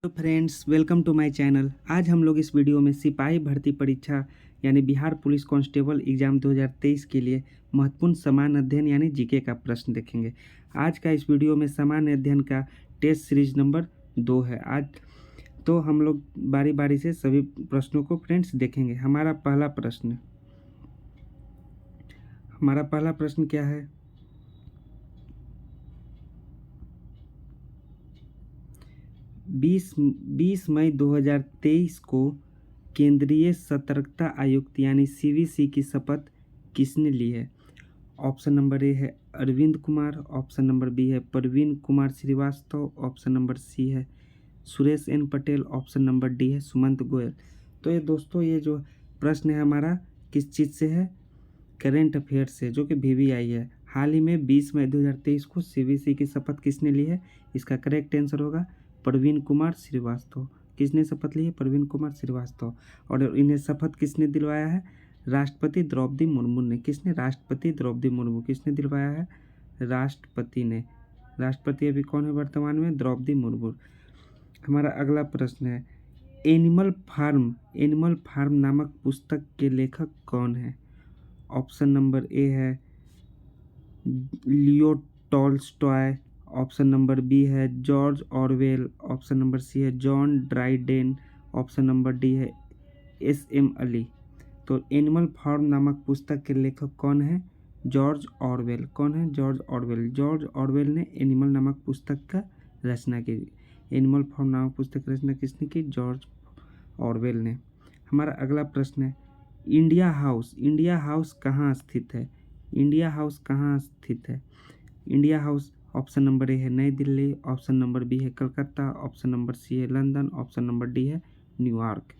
तो friends, welcome to my channel. आज हम लोग इस वीडियो में सिपाही भर्ती परीक्षा यानी बिहार पुलिस कांस्टेबल एग्ज़ाम 2023 के लिए महत्वपूर्ण सामान्य अध्ययन यानी जीके का प्रश्न देखेंगे। आज का इस वीडियो में सामान्य अध्ययन का टेस्ट सीरीज नंबर 2 है। आज तो हम लोग बारी बारी से सभी प्रश्नों को फ्रेंड्स देखेंगे। हमारा पहला प्रश्न क्या है? 20 मई 2023 को केंद्रीय सतर्कता आयुक्त यानी सीवीसी की शपथ किसने ली है? ऑप्शन नंबर ए है Arvind Kumar, option number B है Praveen Kumar Srivastava, option number C है Suresh N Patel, option number D है सुमंत गोयल। तो ये दोस्तों, ये जो प्रश्न है हमारा किस चीज़ से है? करेंट अफेयर से, जो कि वीवीआई है। हाल ही में 20 मई 2023 को सीवीसी की शपथ किसने ली है? इसका करेक्ट आंसर होगा प्रवीण कुमार श्रीवास्तव। किसने शपथ ली है? प्रवीण कुमार श्रीवास्तव। और इन्हें शपथ किसने दिलवाया है? राष्ट्रपति द्रौपदी मुर्मू ने। किसने? राष्ट्रपति द्रौपदी मुर्मू। किसने दिलवाया है? राष्ट्रपति ने। राष्ट्रपति अभी कौन है वर्तमान में? द्रौपदी मुर्मू। हमारा अगला प्रश्न है एनिमल फार्म नामक पुस्तक के लेखक कौन है? ऑप्शन नंबर ए है Leo Tolstoy, option number B है George Orwell, option number C है John Dryden, option number D है एस.एम. अली। तो एनिमल फार्म नामक पुस्तक के लेखक कौन है? George Orwell. कौन है? George Orwell. जॉर्ज ऑरवेल ने एनिमल नामक पुस्तक का रचना की। एनिमल फार्म नामक पुस्तक की रचना किसने की? जॉर्ज ऑरवेल ने। हमारा अगला प्रश्न है इंडिया हाउस कहाँ स्थित है? इंडिया हाउस कहाँ स्थित है? India house option number A है नई दिल्ली, ऑप्शन नंबर बी है कलकत्ता, ऑप्शन नंबर सी है लंदन, ऑप्शन नंबर डी है न्यूयॉर्क।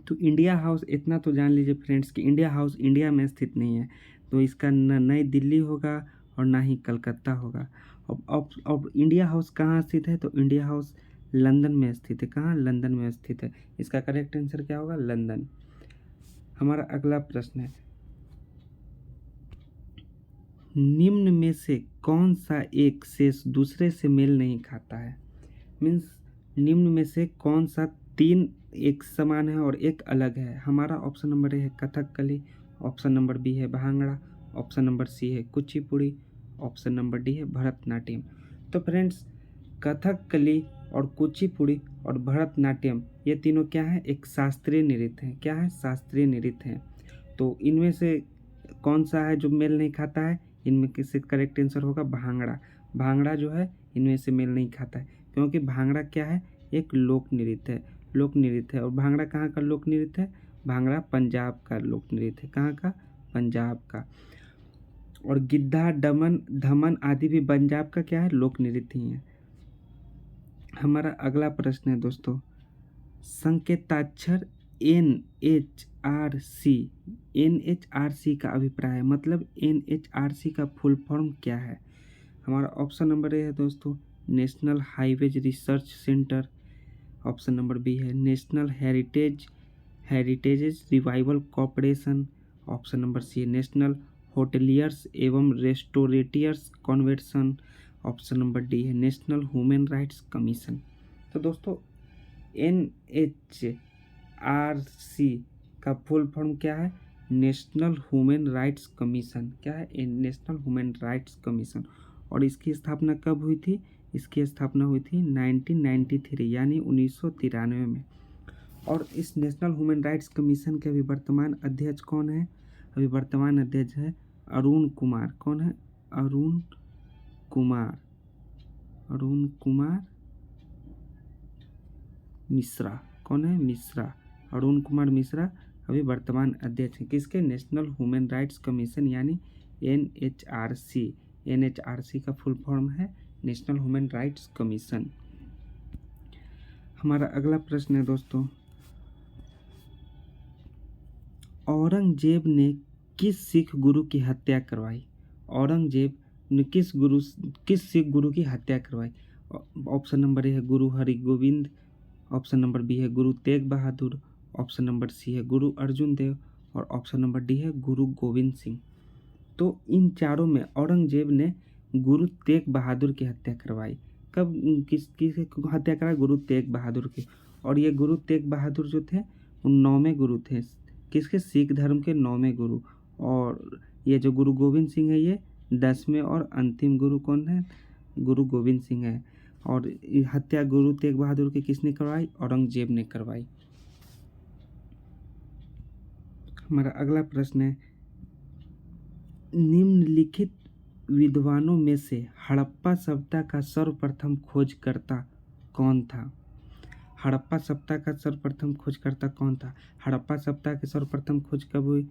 तो इंडिया हाउस इतना तो जान लीजिए फ्रेंड्स कि इंडिया हाउस इंडिया में स्थित नहीं है, तो इसका न नई दिल्ली होगा और ना ही कलकत्ता होगा। अब इंडिया हाउस कहाँ स्थित है? तो इंडिया हाउस लंदन में स्थित है। कहाँ? लंदन में स्थित है। इसका करेक्ट आंसर क्या होगा? लंदन। हमारा अगला प्रश्न है निम्न में से कौन सा एक शेष दूसरे से मेल नहीं खाता है? मीन्स निम्न में से कौन सा तीन एक समान है और एक अलग है? हमारा ऑप्शन नंबर ए है कथकली, ऑप्शन नंबर बी है भांगड़ा, ऑप्शन नंबर सी है कुचिपुड़ी, ऑप्शन नंबर डी है भरतनाट्यम। तो फ्रेंड्स, कथकली और कुचिपुड़ी और भरतनाट्यम ये तीनों क्या है? एक शास्त्रीय नृत्य है। क्या है? शास्त्रीय नृत्य है। तो इनमें से कौन सा है जो मेल नहीं खाता है? इनमें किससे करेक्ट आंसर होगा? भांगड़ा। भांगड़ा जो है इनमें से मेल नहीं खाता है, क्योंकि भांगड़ा क्या है? एक लोक नृत्य है। लोक नृत्य है। और भांगड़ा कहाँ का लोक नृत्य है? भांगड़ा पंजाब का लोक नृत्य है। कहाँ का? पंजाब का। और गिद्धा, डमन, धमन आदि भी पंजाब का क्या है? लोक नृत्य ही है। हमारा अगला प्रश्न है दोस्तों संकेताक्षर NHRC का अभिप्राय, मतलब NHRC का फुल फॉर्म क्या है? हमारा ऑप्शन नंबर ए है दोस्तों national highways research centre, option number B है national heritage revival corporation, option number C है नेशनल होटेलियर्स एवं restaurateurs convention, option number D है नेशनल ह्यूमन राइट्स कमीशन। तो दोस्तों NHRC का फुल फॉर्म क्या है? National human rights commission. क्या है? National human rights commission. और इसकी स्थापना कब हुई थी? इसकी स्थापना हुई थी 1993 यानी 1993 में। और इस नेशनल ह्यूमन राइट्स कमीशन के अभी वर्तमान अध्यक्ष कौन है? अभी वर्तमान अध्यक्ष है अरुण कुमार। कौन है? अरुण कुमार मिश्रा। कौन है? मिश्रा। अरुण कुमार मिश्रा अभी वर्तमान अध्यक्ष हैं किसके? नेशनल ह्यूमन राइट्स कमीशन यानी NHRC। NHRC का फुल फॉर्म है नेशनल ह्यूमन राइट्स कमीशन। हमारा अगला प्रश्न है दोस्तों औरंगजेब ने किस सिख गुरु की हत्या करवाई? औरंगजेब ने किस सिख गुरु की हत्या करवाई? ऑप्शन नंबर ए है गुरु हरिगोविंद, ऑप्शन नंबर बी है Guru Tegh Bahadur, option number C है गुरु अर्जुन देव और ऑप्शन नंबर डी है गुरु गोविंद सिंह। तो इन चारों में औरंगजेब ने गुरु तेग बहादुर की हत्या करवाई। कब किस हत्या करा? गुरु तेग बहादुर की। और ये गुरु तेग बहादुर जो थे वो 9वें गुरु थे। किसके? सिख धर्म के 9वें गुरु। और ये जो गुरु गोविंद सिंह है ये 10वें और अंतिम गुरु कौन है? गुरु गोविंद सिंह है। और ये हत्या गुरु तेग बहादुर की किसने करवाई? औरंगजेब ने करवाई। हमारा अगला प्रश्न है, निम्नलिखित विद्वानों में से हड़प्पा सभ्यता का सर्वप्रथम खोजकर्ता कौन था? हड़प्पा सभ्यता का सर्वप्रथम खोजकर्ता कौन था? हड़प्पा सभ्यता की सर्वप्रथम खोज कब हुई?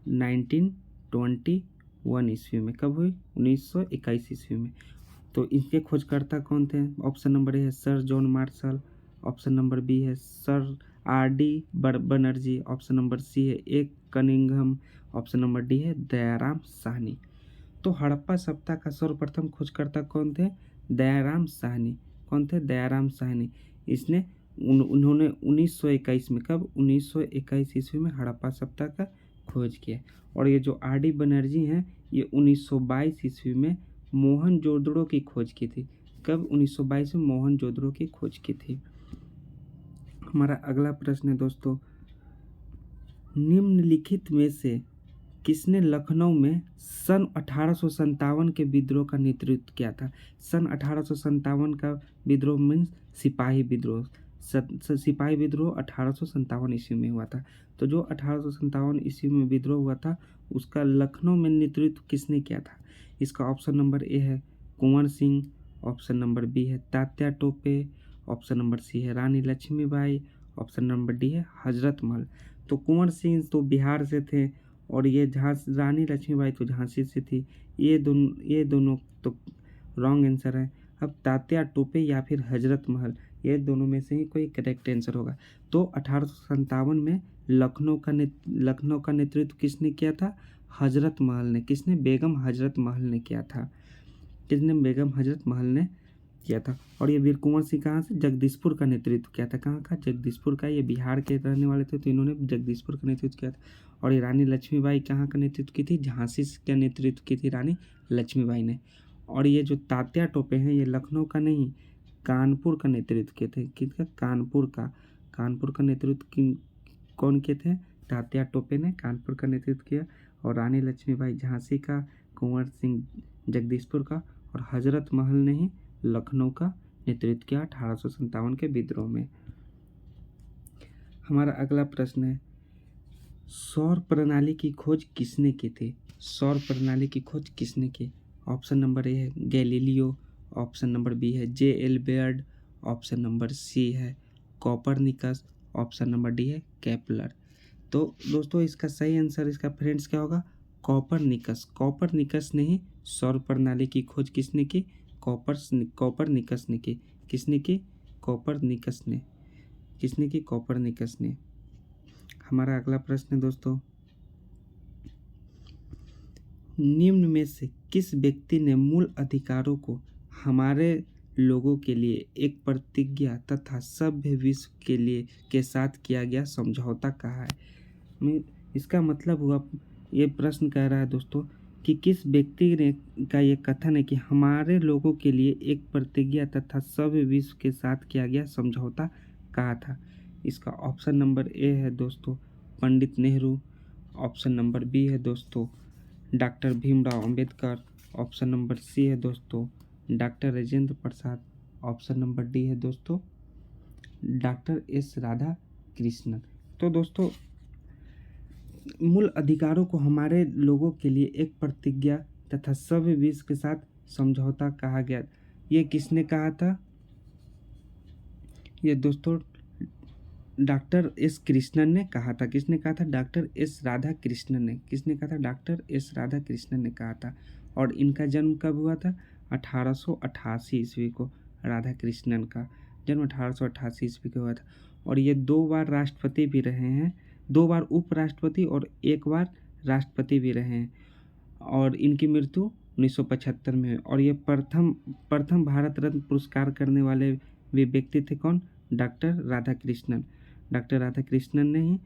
1921 ईस्वी में। कब हुई? 1921 ईस्वी में। तो इनके खोजकर्ता कौन थे? ऑप्शन नंबर ए है sir John Marshall, option number B है sir R D. Banerjee, option number C है A Cunningham, option number D है दयाराम साहनी। तो हड़प्पा सभ्यता का सर्वप्रथम खोजकर्ता कौन थे? दयाराम साहनी। कौन थे? दयाराम साहनी। इसने उन्होंने 1921 में, कब? 1921 ईस्वी में हड़प्पा सभ्यता का खोज किया। और ये जो आर.डी. बनर्जी हैं ये 1922 ईस्वी में मोहनजोदड़ो की खोज की थी। कब? 1922 में मोहनजोदड़ो की खोज की थी। हमारा अगला प्रश्न है दोस्तों, निम्नलिखित में से किसने लखनऊ में सन 1857 के विद्रोह का नेतृत्व किया था? सन 1857 का विद्रोह मीन्स सिपाही विद्रोह। सिपाही विद्रोह 1857 ईस्वी में हुआ था। तो जो 1857 ईस्वी में विद्रोह हुआ था उसका लखनऊ में नेतृत्व किसने किया था? इसका ऑप्शन नंबर ए है Kunwar Singh, option number B है Tatya Tope, option number C है Rani Lakshmibai, option number D है हजरत महल। तो कुंवर सिंह तो बिहार से थे और ये रानी लक्ष्मीबाई तो झांसी से थी। ये दोनों तो रॉन्ग आंसर है। अब तात्या टोपे या फिर हजरत महल, ये दोनों में से ही कोई करेक्ट आंसर होगा। तो 1857 में लखनऊ का नेतृत्व किसने किया था? हजरत महल ने। किसने? बेगम हजरत महल ने किया था। किसने? बेगम हजरत महल ने किया था। और ये वीर कुंवर सिंह कहाँ से? जगदीशपुर का नेतृत्व किया था। कहाँ का? जगदीशपुर का। ये बिहार के रहने वाले थे तो इन्होंने जगदीशपुर का नेतृत्व किया था। और ये रानी लक्ष्मीबाई कहाँ का नेतृत्व की थी? झांसी का नेतृत्व की थी रानी लक्ष्मीबाई ने। और ये जो तात्या टोपे हैं ये लखनऊ का नहीं कानपुर का नेतृत्व किए थे। किसका? कानपुर का नेतृत्व कौन किए थे? तात्या टोपे ने कानपुर का नेतृत्व किया। और रानी लक्ष्मीबाई झांसी का, कुंवर सिंह जगदीशपुर का और हजरत महल ने ही लखनऊ का नेतृत्व किया 1857 के विद्रोह में। हमारा अगला प्रश्न है, सौर प्रणाली की खोज किसने की थी? सौर प्रणाली की खोज किसने की? ऑप्शन नंबर ए है गैलीलियो, ऑप्शन नंबर बी है J.L. Baird, option number C है कॉपरनिकस, ऑप्शन नंबर डी है केपलर। तो दोस्तों इसका सही आंसर, इसका फ्रेंड्स क्या होगा? कॉपरनिकस ने ही सौर प्रणाली की खोज किसने की? कॉपरनिकस ने की। किसने की? कॉपरनिकस ने। किसने की? कॉपरनिकस ने। हमारा अगला प्रश्न है दोस्तों, निम्न में से किस व्यक्ति ने मूल अधिकारों को हमारे लोगों के लिए एक प्रतिज्ञा तथा सभ्य विश्व के लिए के साथ किया गया समझौता कहा है? इसका मतलब हुआ, ये प्रश्न कह रहा है दोस्तों कि किस व्यक्ति ने का ये कथन है कि हमारे लोगों के लिए एक प्रतिज्ञा तथा सभ्य विश्व के साथ किया गया समझौता कहा था? इसका ऑप्शन नंबर ए है दोस्तों Pandit Nehru, option number B है दोस्तों doctor Bhimrao Ambedkar, option number C है दोस्तों doctor Rajendra Prasad, option number D है दोस्तों डॉक्टर एस राधा कृष्णन। तो दोस्तों मूल अधिकारों को हमारे लोगों के लिए एक प्रतिज्ञा तथा सभ्य विश्व के साथ समझौता कहा गया, ये किसने कहा था? ये दोस्तों डॉक्टर एस कृष्णन ने कहा था। किसने कहा था? डॉक्टर एस राधा कृष्णन ने। किसने कहा था? डॉक्टर एस राधा कृष्णन ने कहा था। और इनका जन्म कब हुआ था? 1888 ईस्वी को। राधा कृष्णन का जन्म 1888 ईस्वी को हुआ था। और ये 2 बार राष्ट्रपति भी रहे हैं, 2 बार उपराष्ट्रपति और 1 बार राष्ट्रपति भी रहे हैं। और इनकी मृत्यु 1975 में है। और ये प्रथम भारत रत्न पुरस्कार करने वाले वे व्यक्ति थे। कौन? डॉक्टर राधा कृष्णन। डॉक्टर राधा कृष्णन ने ही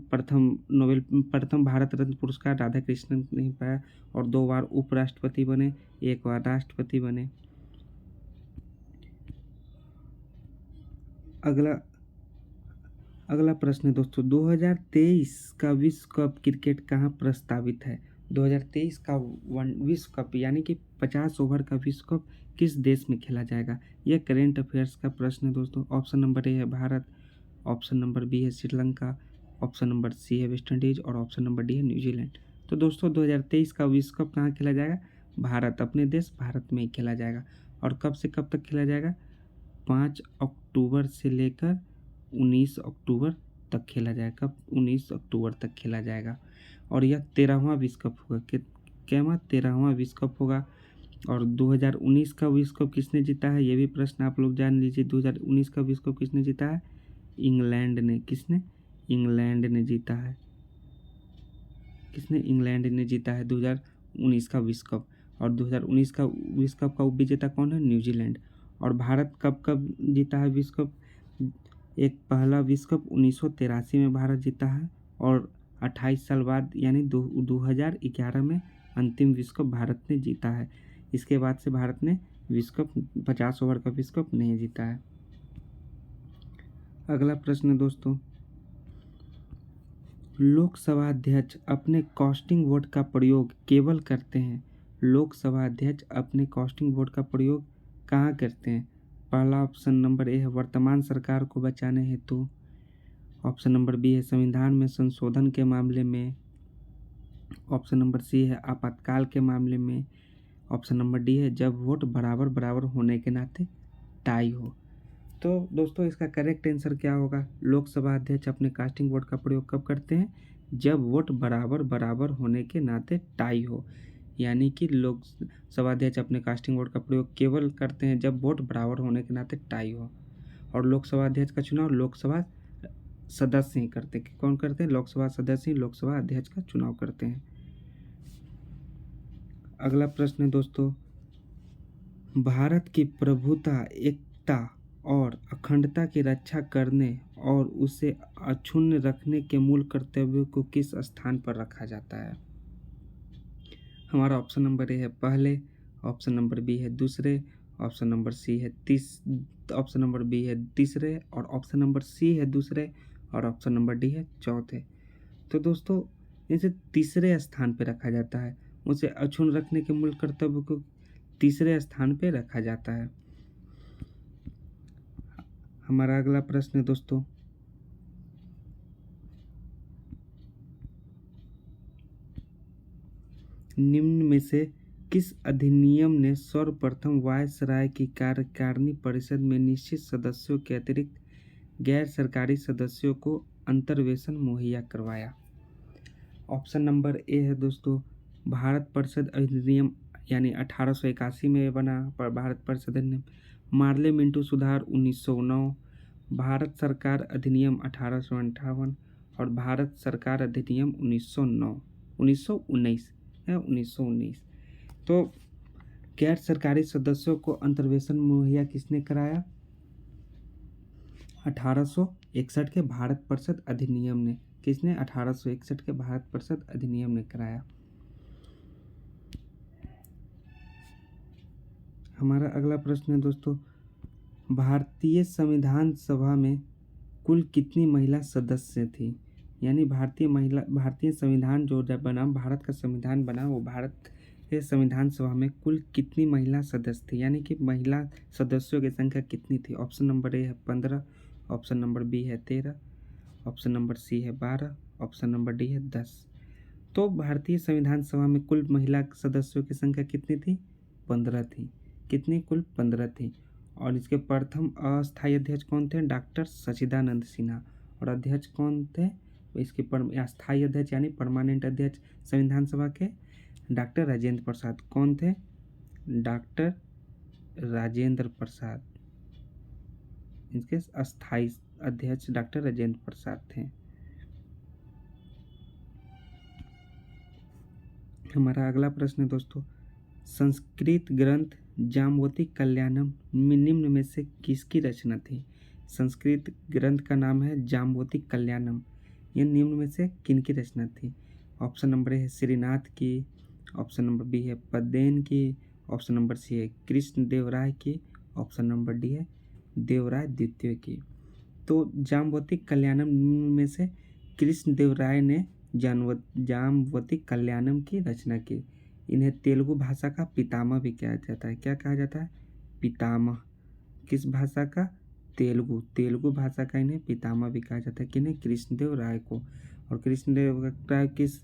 प्रथम भारत रत्न पुरस्कार राधा कृष्णन ने ही पाया। और 2 बार उपराष्ट्रपति बने, 1 बार राष्ट्रपति बने। अगला अगला प्रश्न है दोस्तों, 2023 का विश्व कप क्रिकेट कहाँ प्रस्तावित है? 2023 का विश्व कप यानी कि 50 ओवर का विश्व कप किस देश में खेला जाएगा? यह करेंट अफेयर्स का प्रश्न है दोस्तों। ऑप्शन नंबर ए है भारत, ऑप्शन नंबर बी है श्रीलंका, ऑप्शन नंबर सी है वेस्ट इंडीज और ऑप्शन नंबर डी है न्यूजीलैंड। तो दोस्तों 2023 का विश्व कप कहाँ खेला जाएगा? भारत, अपने देश भारत में ही खेला जाएगा। और कब से कब तक खेला जाएगा? 5 अक्टूबर से लेकर 19 अक्टूबर तक खेला जाएगा। कब? 19 अक्टूबर तक खेला जाएगा। और यह 13वां विश्व कप होगा। कैवा 13वां विश्व कप होगा। और 2019 का विश्व कप किसने जीता है, ये भी प्रश्न आप लोग जान लीजिए। 2019 का विश्व कप किसने जीता है? इंग्लैंड ने। किसने? इंग्लैंड ने जीता है। किसने? इंग्लैंड ने जीता है 2019 का विश्व कप। और 2019 का विश्व कप का उपविजेता कौन है? न्यूजीलैंड। और भारत कब कब जीता है विश्व कप? एक पहला विश्व कप 1983 में भारत जीता है और 28 साल बाद यानी 2011 में अंतिम विश्व कप भारत ने जीता है। इसके बाद से भारत ने विश्व कप 50 ओवर का विश्व कप नहीं जीता है। अगला प्रश्न दोस्तों, लोकसभा अध्यक्ष अपने कास्टिंग वोट का प्रयोग केवल करते हैं। लोकसभा अध्यक्ष अपने कास्टिंग वोट का प्रयोग कहाँ करते हैं? पहला ऑप्शन नंबर ए है वर्तमान सरकार को बचाने हेतु, ऑप्शन नंबर बी है संविधान में संशोधन के मामले में, ऑप्शन नंबर सी है आपातकाल के मामले में, ऑप्शन नंबर डी है जब वोट बराबर बराबर होने के नाते टाई हो। तो दोस्तों इसका करेक्ट आंसर क्या होगा? लोकसभा अध्यक्ष अपने कास्टिंग वोट का प्रयोग कब करते हैं? जब वोट बराबर बराबर होने के नाते टाई हो। यानी कि लोकसभा अध्यक्ष अपने कास्टिंग वोट का प्रयोग केवल करते हैं जब वोट बराबर होने के नाते टाई हो। और लोकसभा अध्यक्ष का चुनाव लोकसभा सदस्य ही करते हैं। कौन करते हैं? लोकसभा सदस्य ही लोकसभा अध्यक्ष का चुनाव करते हैं। अगला प्रश्न है दोस्तों, भारत की प्रभुता, एकता और अखंडता की रक्षा करने और उसे अक्षुण्ण रखने के मूल कर्तव्यों को किस स्थान पर रखा जाता है? हमारा ऑप्शन नंबर ए है पहले, ऑप्शन नंबर बी है दूसरे, ऑप्शन नंबर सी है ऑप्शन नंबर बी है तीसरे और ऑप्शन नंबर सी है दूसरे और ऑप्शन नंबर डी है चौथे। तो दोस्तों इसे तीसरे स्थान पे रखा जाता है। उसे अक्षुण्ण रखने के मूल कर्तव्य को तीसरे स्थान पे रखा जाता है। हमारा अगला प्रश्न है दोस्तों, निम्न में से किस अधिनियम ने सर्वप्रथम वायसराय की कार्यकारिणी परिषद में निश्चित सदस्यों के अतिरिक्त गैर सरकारी सदस्यों को अंतर्वेशन मुहैया करवाया? ऑप्शन नंबर ए है दोस्तों भारत परिषद अधिनियम यानी 1881 में बना पर भारत परिषद अधिनियम, मार्ले मिंटू सुधार 1909, भारत सरकार अधिनियम 1858 और भारत सरकार अधिनियम 1919 है 1919। तो गैर सरकारी सदस्यों को अंतर्वेशन मुहैया किसने कराया? 1861 के भारत परिषद अधिनियम ने। किसने? 1861 के भारत परिषद अधिनियम ने कराया। हमारा अगला प्रश्न है दोस्तों, भारतीय संविधान सभा में कुल कितनी महिला सदस्य थी? यानी भारतीय संविधान जो जब बना, भारत का संविधान बना, वो भारत के संविधान सभा में कुल कितनी महिला सदस्य थी? यानी कि महिला सदस्यों की संख्या कितनी थी? ऑप्शन नंबर ए है 15, ऑप्शन नंबर बी है 13, ऑप्शन नंबर सी है 12, ऑप्शन नंबर डी है 10। तो भारतीय संविधान सभा में कुल महिला सदस्यों की संख्या कितनी थी? 15 थी। कितनी? कुल 15 थी। और इसके प्रथम अस्थायी अध्यक्ष कौन थे? डॉक्टर सच्चिदानंद सिन्हा। और अध्यक्ष कौन थे? इसके अस्थायी अध्यक्ष यानी परमानेंट अध्यक्ष संविधान सभा के डॉक्टर राजेंद्र प्रसाद। कौन थे? डॉक्टर राजेंद्र प्रसाद। इसके अस्थायी अध्यक्ष डॉक्टर राजेंद्र प्रसाद थे। हमारा अगला प्रश्न है दोस्तों, संस्कृत ग्रंथ जाम्बवती कल्याणम निम्न में से किसकी रचना थी? संस्कृत ग्रंथ का नाम है जाम्बवती कल्याणम। यह निम्न में से किनकी रचना थी? ऑप्शन नंबर ए है श्रीनाथ की, ऑप्शन नंबर बी है पद्देन की, ऑप्शन नंबर सी है कृष्ण देव राय की, ऑप्शन नंबर डी है देवराय द्वितीय की। तो जाम्बवती कल्याणम में से कृष्णदेव राय ने जाम्बवती कल्याणम की रचना की। इन्हें तेलुगु भाषा का पितामह भी कहा जाता है। क्या कहा जाता है? पितामह। किस भाषा का? तेलुगु भाषा का इन्हें पितामह भी कहा जाता है। किन्हें? कृष्णदेव राय को। और कृष्णदेव राय किस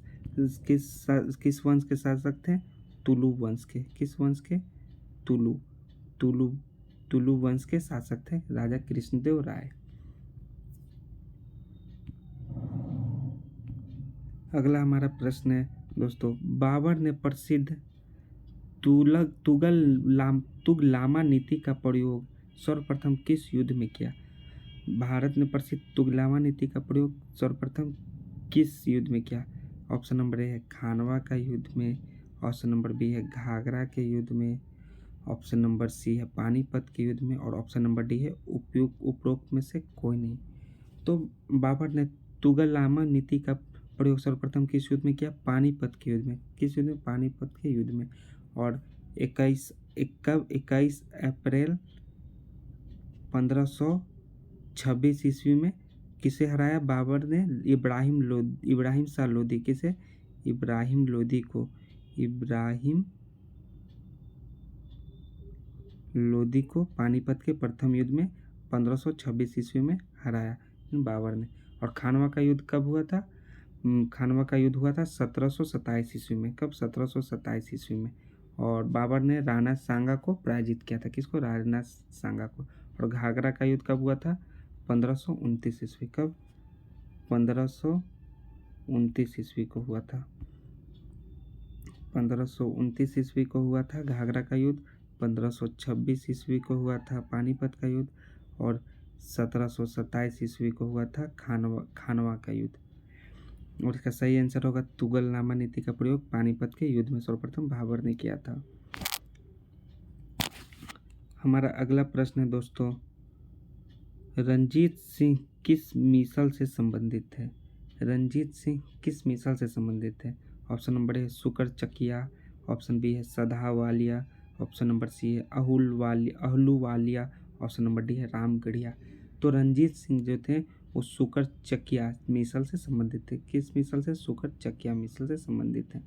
वंश के शासक थे? तुलु वंश के। किस वंश के? तुलु तुलु तुलु वंश के शासक थे राजा कृष्णदेव राय। अगला हमारा प्रश्न है दोस्तों, बाबर ने प्रसिद्ध तुगलामा नीति का प्रयोग सर्वप्रथम किस युद्ध में किया? भारत ने प्रसिद्ध तुगलामा नीति का प्रयोग सर्वप्रथम किस युद्ध में किया? ऑप्शन नंबर ए है खानवा का युद्ध में, ऑप्शन नंबर बी है घाघरा के युद्ध में, ऑप्शन नंबर सी है पानीपत के युद्ध में, और ऑप्शन नंबर डी है उपरोक्त में से कोई नहीं। तो बाबर ने तुगलामा नीति का प्रयोग सर्वप्रथम किस युद्ध में किया? पानीपत के युद्ध में। किस युद्ध में? पानीपत के युद्ध में। और 21 अप्रैल 1526 ईस्वी में किसे हराया बाबर ने? इब्राहिम शाह लोदी। किसे? इब्राहिम लोदी को पानीपत के प्रथम युद्ध में 1526 ईस्वी में हराया बाबर ने। और खानवा का युद्ध कब हुआ था? खानवा का युद्ध हुआ था 1727 ईस्वी में। कब? 1727 ईस्वी में। और बाबर ने राणा सांगा को पराजित किया था। किसको? राणा सांगा को। और घाघरा का युद्ध कब हुआ था? 1529 ईस्वी। कब? 1529 ईस्वी को हुआ था। 1529 ईस्वी को हुआ था घाघरा का युद्ध। 1526 ईस्वी को हुआ था पानीपत का युद्ध। और 1727 ईस्वी को हुआ था खानवा का युद्ध। और इसका सही आंसर होगा तुगलनामा नीति का प्रयोग पानीपत के युद्ध में सर्वप्रथम बाबर ने किया था। हमारा अगला प्रश्न है दोस्तों, रंजीत सिंह किस मिसल से संबंधित है? रंजीत सिंह किस मिसल से संबंधित है? ऑप्शन नंबर है शुकर चकिया, ऑप्शन बी है सदा वालिया, ऑप्शन नंबर सी है अहलूवालिया, ऑप्शन नंबर डी है रामगढ़िया। तो रंजीत सिंह जो थे वो शुकर चकिया मिसल से संबंधित थे। किस मिसल से? शुकर चकिया मिसल से संबंधित है।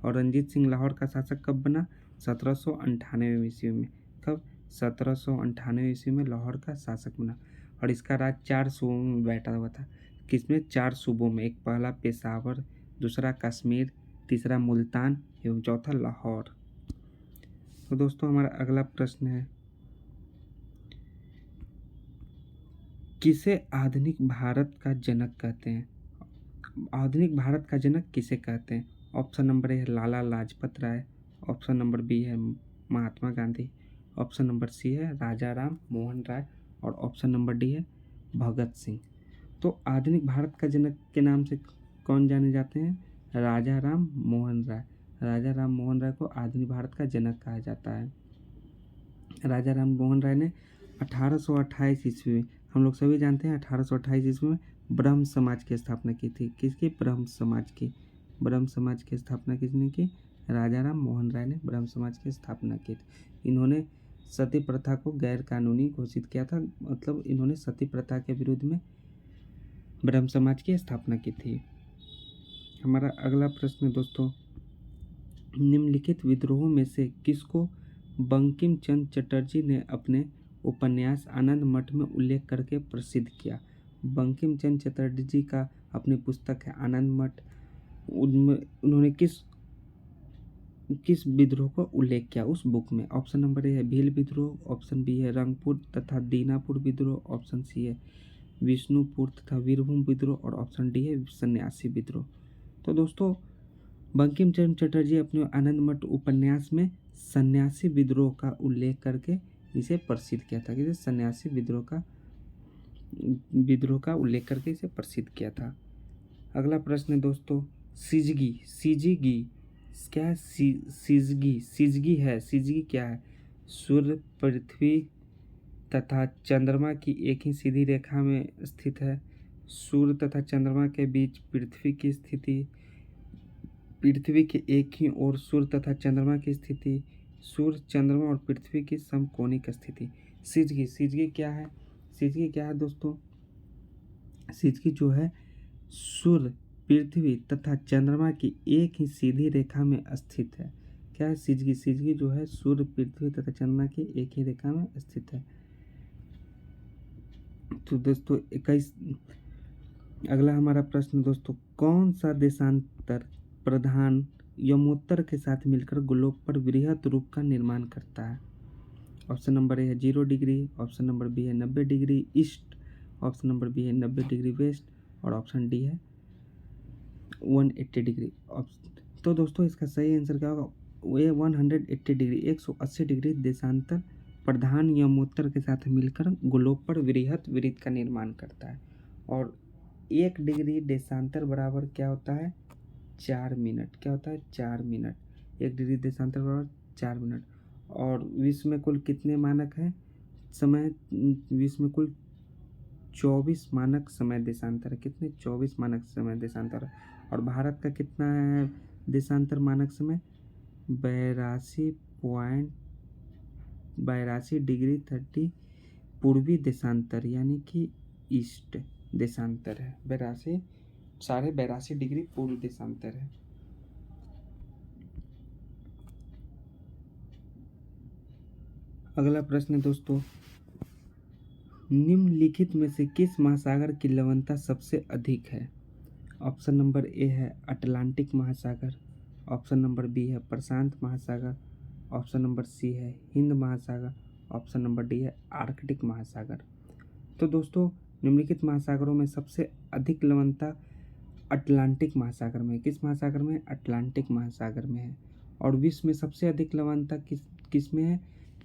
और रंजीत सिंह लाहौर का शासक कब बना? 1798 ईस्वी में। कब? 1798 ईस्वी में लाहौर का शासक बना। और इसका राज 4 सूबों में बैठा हुआ था। किसमें? 4 सूबों में। एक पहला पेशावर, दूसरा कश्मीर, तीसरा मुल्तान एवं चौथा लाहौर। तो दोस्तों हमारा अगला प्रश्न है, किसे आधुनिक भारत का जनक कहते हैं? आधुनिक भारत का जनक किसे कहते हैं? ऑप्शन नंबर ए है Lala Lajpat Rai, option number B है Mahatma Gandhi, option number C है राजा राम मोहन राय, और ऑप्शन नंबर डी है भगत सिंह। तो आधुनिक भारत का जनक के नाम से कौन जाने जाते हैं? राजा राम मोहन राय। राजा राम मोहन राय को आधुनिक भारत का जनक कहा जाता है। राजा राम मोहन राय ने 1828 ईस्वी में, हम लोग सभी जानते हैं 1828 ईस्वी में ब्रह्म समाज की स्थापना की थी। किसकी? ब्रह्म समाज की। ब्रह्म समाज की स्थापना किसने की? राजा राम मोहन राय ने ब्रह्म समाज की स्थापना की थी। इन्होंने सती प्रथा को गैर कानूनी घोषित किया था, मतलब इन्होंने सती प्रथा के विरुद्ध में ब्रह्म समाज की स्थापना की थी। हमारा अगला प्रश्न दोस्तों, निम्नलिखित विद्रोहों में से किसको बंकिम चंद्र चटर्जी ने अपने उपन्यास आनंद मठ में उल्लेख करके प्रसिद्ध किया? बंकिम चंद्र चटर्जी का अपनी पुस्तक है आनंद मठ, उन्होंने किस विद्रोह को उल्लेख किया उस बुक में? ऑप्शन नंबर ए है भील विद्रोह, ऑप्शन बी है रंगपुर तथा दीनापुर विद्रोह, ऑप्शन सी है विष्णुपुर तथा वीरभूम विद्रोह, और ऑप्शन डी है सन्यासी विद्रोह। तो दोस्तों बंकिम चंद्र चटर्जी अपने आनंद मठ उपन्यास में सन्यासी विद्रोह का उल्लेख करके इसे प्रसिद्ध किया था। कि सन्यासी विद्रोह का उल्लेख करके इसे प्रसिद्ध किया था। अगला प्रश्न है दोस्तों, सिजगी क्या है? सिजगी क्या है? सूर्य, पृथ्वी तथा चंद्रमा की एक ही सीधी रेखा में स्थित है। सूर्य तथा चंद्रमा के बीच पृथ्वी की स्थिति, पृथ्वी के एक ही ओर सूर्य तथा चंद्रमा की स्थिति, सूर्य, चंद्रमा और पृथ्वी की समकोणिक स्थिति। सिजगी क्या है? सिजगी क्या है दोस्तों? सिजगी जो है सूर्य, पृथ्वी तथा चंद्रमा की एक ही सीधी रेखा में स्थित है। क्या है सिजगी? सिजगी जो है सूर्य, पृथ्वी तथा चंद्रमा की एक ही रेखा में स्थित है। तो दोस्तों 21 अगला हमारा प्रश्न दोस्तों, कौन सा देशांतर प्रधान यमोत्तर के साथ मिलकर ग्लोब पर वृहद रूप का निर्माण करता है? ऑप्शन नंबर ए है 0 डिग्री, ऑप्शन नंबर बी है 90 degree east, option number B है 90 डिग्री वेस्ट और ऑप्शन डी है 180 डिग्री। तो दोस्तों इसका सही आंसर क्या होगा? ये 180 डिग्री 180 डिग्री देशांतर प्रधान यमोत्तर के साथ मिलकर ग्लोब पर वृहद वृत्त का निर्माण करता है। और 1 डिग्री देशांतर बराबर क्या होता है? 4 मिनट। क्या होता है? 4 मिनट। 1 डिग्री देशांतर बराबर 4 मिनट। और विश्व में कुल कितने मानक हैं समय? विश्व में कुल 24 मानक समय देशांतर है। कितने? 24 मानक समय देशांतर है। और भारत का कितना है देशांतर मानक समय? 82.82 डिग्री 30 पूर्वी देशांतर यानी कि ईस्ट देशांतर है। 82.82 डिग्री पूर्व देशांतर है। अगला प्रश्न है दोस्तों, निम्नलिखित में से किस महासागर की लवणता सबसे अधिक है? ऑप्शन नंबर ए है अटलांटिक महासागर, ऑप्शन नंबर बी है प्रशांत महासागर, ऑप्शन नंबर सी है हिंद महासागर, ऑप्शन नंबर डी है आर्कटिक महासागर। तो दोस्तों निम्नलिखित महासागरों में सबसे अधिक लवणता अटलांटिक महासागर में। किस महासागर में? अटलांटिक महासागर में है। और विश्व में सबसे अधिक लवणता किस में है?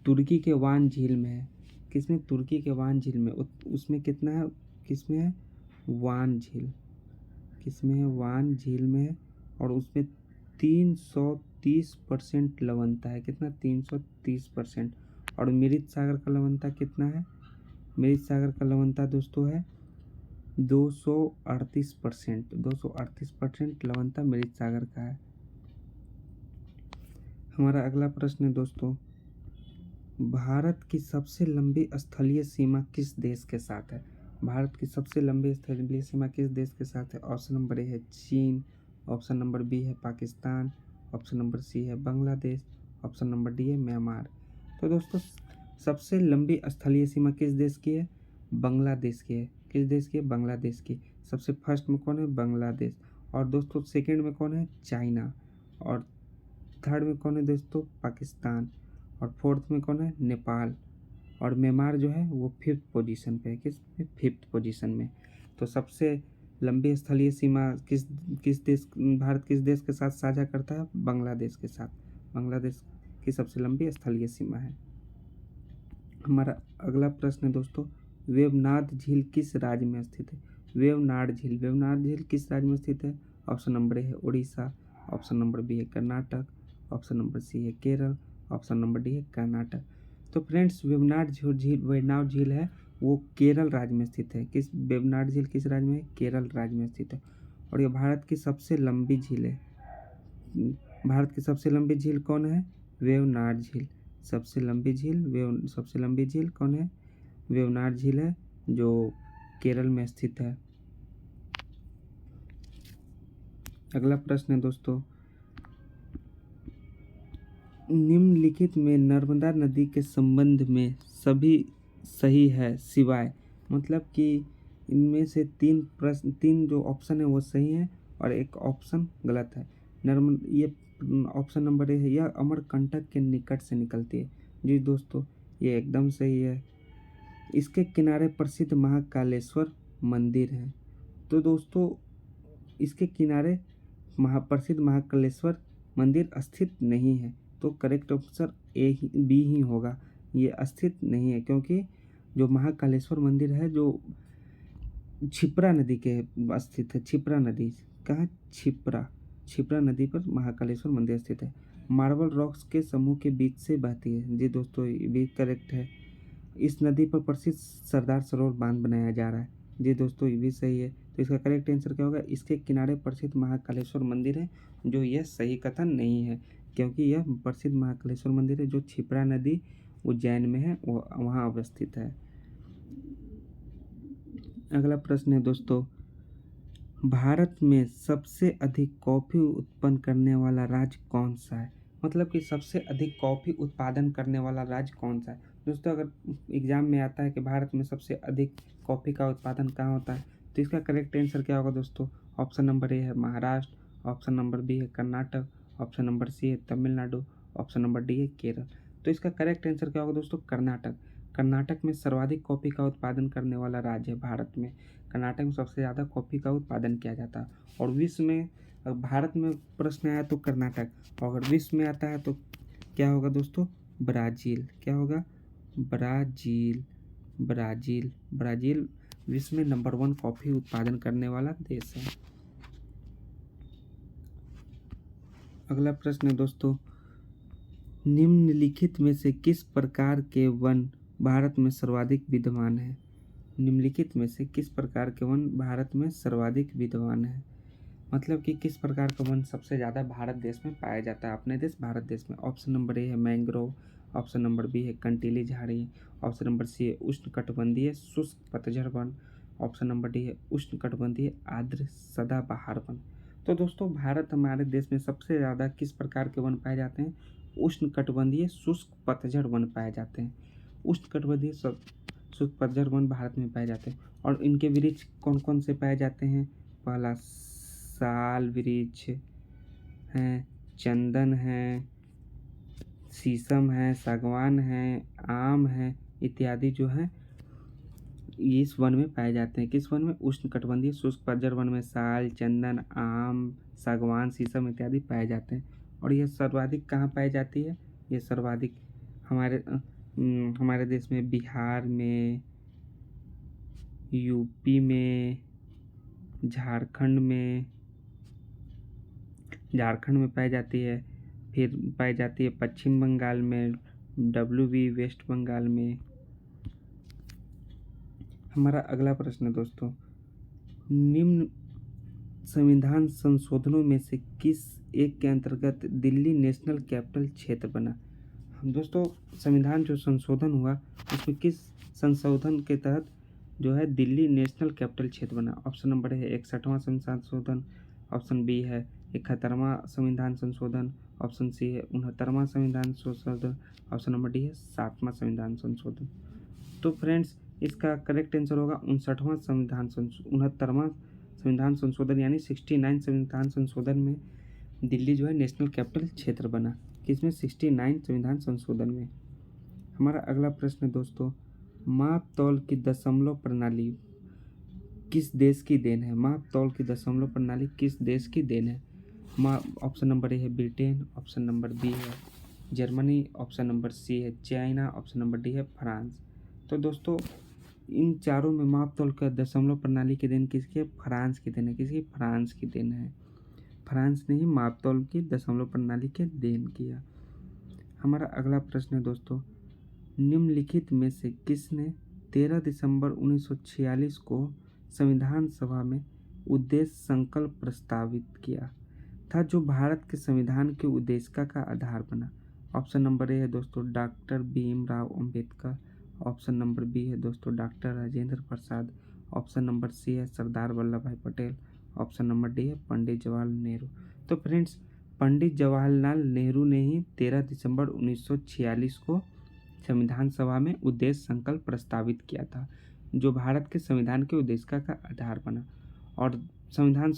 तुर्की के वान झील में है। किसमें? तुर्की के वान झील में। उसमें कितना है? किसमें है? वान झील। किसमें है? वान झील में है। और उसमें 330% लवणता है। कितना? 330%। और मृत सागर का लवणता कितना है? मृत सागर का लवणता दोस्तों है 238%। 238% लवणता मृत सागर का है। हमारा अगला प्रश्न है दोस्तों, भारत की सबसे लंबी स्थलीय सीमा किस देश के साथ है? भारत की सबसे लंबी स्थलीय सीमा किस देश के साथ है? ऑप्शन नंबर ए है चीन, ऑप्शन नंबर बी है पाकिस्तान, ऑप्शन नंबर सी है बांग्लादेश, ऑप्शन नंबर डी है म्यांमार। तो दोस्तों सबसे लंबी स्थलीय सीमा किस देश की है? बांग्लादेश की है। किस देश की है? बांग्लादेश की। सबसे फर्स्ट में कौन है? बांग्लादेश। और दोस्तों सेकंड में कौन है? चाइना। और थर्ड में कौन है दोस्तों? पाकिस्तान। और फोर्थ में कौन है? नेपाल। और म्यांमार जो है वो 5th पोजीशन पे है। किस पे? 5th पोजीशन में। तो सबसे लंबी स्थलीय सीमा किस देश भारत किस देश के साथ साझा करता है? बांग्लादेश के साथ। बांग्लादेश की सबसे लंबी स्थलीय सीमा है। हमारा अगला प्रश्न है दोस्तों, वेवनाड झील किस राज्य में स्थित है? वेवनाड झील किस राज्य में स्थित है? ऑप्शन नंबर ए है उड़ीसा, ऑप्शन नंबर बी है कर्नाटक, ऑप्शन नंबर सी है केरल, ऑप्शन नंबर डी है कर्नाटक। तो फ्रेंड्स वेवनाड झील है वो केरल राज्य में स्थित है। किस? वेवनाड झील किस राज्य में है? केरल राज्य में स्थित है। और ये भारत की सबसे लंबी झील है। भारत की सबसे लंबी झील कौन है? वेवनाड झील। सबसे लंबी झील कौन है? वेवनाड झील है जो केरल में स्थित है। अगला प्रश्न है दोस्तों, निम्नलिखित में नर्मदा नदी के संबंध में सभी सही है सिवाय, मतलब कि इनमें से तीन जो ऑप्शन है वो सही है और एक ऑप्शन गलत है। ये ऑप्शन नंबर ए है, यह अमरकंटक के निकट से निकलती है। जी दोस्तों ये एकदम सही है। इसके किनारे प्रसिद्ध महाकालेश्वर मंदिर है। तो दोस्तों इसके किनारे प्रसिद्ध महाकालेश्वर मंदिर स्थित नहीं है। तो करेक्ट आंसर बी ही होगा। ये स्थित नहीं है क्योंकि जो महाकालेश्वर मंदिर है जो क्षिप्रा नदी के स्थित है। क्षिप्रा नदी कहाँ? क्षिप्रा नदी पर महाकालेश्वर मंदिर स्थित है। मार्बल रॉक्स के समूह के बीच से बहती है। जी दोस्तों ये भी करेक्ट है। इस नदी पर प्रसिद्ध सरदार सरोवर बांध बनाया जा रहा है। जी दोस्तों ये भी सही है। तो इसका करेक्ट आंसर क्या होगा? इसके किनारे प्रसिद्ध महाकालेश्वर मंदिर है, जो यह सही कथन नहीं है क्योंकि यह प्रसिद्ध महाकालेश्वर मंदिर है जो क्षिप्रा नदी उज्जैन में है, वो वहाँ अवस्थित है। अगला प्रश्न है दोस्तों, भारत में सबसे अधिक कॉफ़ी उत्पन्न करने वाला राज्य कौन सा है? मतलब कि सबसे अधिक कॉफ़ी उत्पादन करने वाला राज्य कौन सा है? दोस्तों अगर एग्जाम में आता है कि भारत में सबसे अधिक कॉफ़ी का उत्पादन कहाँ होता है, तो इसका करेक्ट आंसर क्या होगा दोस्तों? ऑप्शन नंबर ए है महाराष्ट्र, ऑप्शन नंबर बी है कर्नाटक, ऑप्शन नंबर सी है तमिलनाडु, ऑप्शन नंबर डी है केरल। तो इसका करेक्ट आंसर क्या होगा दोस्तों? कर्नाटक। कर्नाटक में सर्वाधिक कॉफ़ी का उत्पादन करने वाला राज्य है भारत में। कर्नाटक में सबसे ज़्यादा कॉफ़ी का उत्पादन किया जाता है। और विश्व में, अगर भारत में प्रश्न आया तो कर्नाटक, और अगर विश्व में आता है तो क्या होगा दोस्तों? ब्राज़ील। क्या होगा? ब्राज़ील। ब्राज़ील ब्राज़ील विश्व में नंबर 1 कॉफ़ी उत्पादन करने वाला देश है। अगला प्रश्न है दोस्तों, निम्नलिखित में से किस प्रकार के वन भारत में सर्वाधिक विद्यमान है? निम्नलिखित में से किस प्रकार के वन भारत में सर्वाधिक विद्यमान है? मतलब कि किस प्रकार का वन सबसे ज़्यादा भारत देश में पाया जाता है, अपने देश भारत देश में? ऑप्शन नंबर ए है मैंग्रोव, ऑप्शन नंबर बी है कंटीली झाड़ी, ऑप्शन नंबर सी है उष्णकटिबंधीय शुष्क पतझड़ वन, ऑप्शन नंबर डी है उष्णकटिबंधीय आर्द्र सदाबहार वन। तो दोस्तों भारत हमारे देश में सबसे ज़्यादा किस प्रकार के वन पाए जाते हैं? उष्णकटिबंधीय शुष्क पतझड़ वन पाए जाते हैं। उष्णकटिबंधीय शुष्क पतझड़ वन भारत में पाए जाते हैं। और इनके वृक्ष कौन कौन से पाए जाते हैं? पहला साल वृक्ष है, चंदन है, शीशम है, सागवान है, आम है, इत्यादि जो है इस वन में पाए जाते हैं। किस वन में? उष्णकटिबंधीय शुष्क पतझड़ वन में साल, चंदन, आम, सागवान, शीशम इत्यादि पाए जाते हैं। और यह सर्वाधिक कहाँ पाई जाती है? ये सर्वाधिक हमारे देश में बिहार में, यूपी में, झारखंड में पाई जाती है। फिर पाई जाती है पश्चिम बंगाल में, WB वेस्ट बंगाल में। हमारा अगला प्रश्न है दोस्तों, निम्न संविधान संशोधनों में से किस एक के अंतर्गत दिल्ली नेशनल कैपिटल क्षेत्र बना? दोस्तों संविधान जो संशोधन हुआ उसमें किस संशोधन के तहत जो है दिल्ली नेशनल कैपिटल क्षेत्र बना? ऑप्शन नंबर है 61वां संविधान संशोधन, ऑप्शन बी है 71वां संविधान संशोधन, ऑप्शन सी है 69वां संविधान संशोधन, ऑप्शन नंबर डी है 7वां संविधान संशोधन। तो फ्रेंड्स इसका करेक्ट आंसर होगा 69वां संविधान 69वां संविधान संशोधन यानी 69 संविधान संशोधन में दिल्ली जो है नेशनल कैपिटल क्षेत्र बना। किसमें? 69 संविधान संशोधन में। हमारा अगला प्रश्न है दोस्तों, माप तौल की दशमलव प्रणाली किस देश की देन है? माप तौल की दशमलव प्रणाली किस देश की देन है? ऑप्शन नंबर ए है ब्रिटेन, ऑप्शन नंबर बी है जर्मनी, ऑप्शन नंबर सी है चाइना, ऑप्शन नंबर डी है फ्रांस। तो दोस्तों इन चारों में माप तौल का दशमलव प्रणाली की देन किसकी है? फ्रांस की देन है। किसकी? फ्रांस की देन है। फ्रांस ने ही माप तौल की दशमलव प्रणाली के देन किया। हमारा अगला प्रश्न है दोस्तों, निम्नलिखित में से किसने 13 दिसंबर 1946 को संविधान सभा में उद्देश्य संकल्प प्रस्तावित किया था जो भारत के संविधान के उद्देशिका का आधार बना? ऑप्शन नंबर ए है दोस्तों doctor Bhimrao Ambedkar, option number B है दोस्तों doctor Rajendra Prasad, option number C है सरदार वल्लभ भाई पटेल, ऑप्शन नंबर डी है पंडित जवाहरलाल नेहरू। तो फ्रेंड्स पंडित जवाहरलाल नेहरू ने ही 13 दिसंबर 1946 को संविधान सभा में उद्देश्य संकल्प प्रस्तावित किया था जो भारत के संविधान के उद्देशिका का आधार बना। और संविधान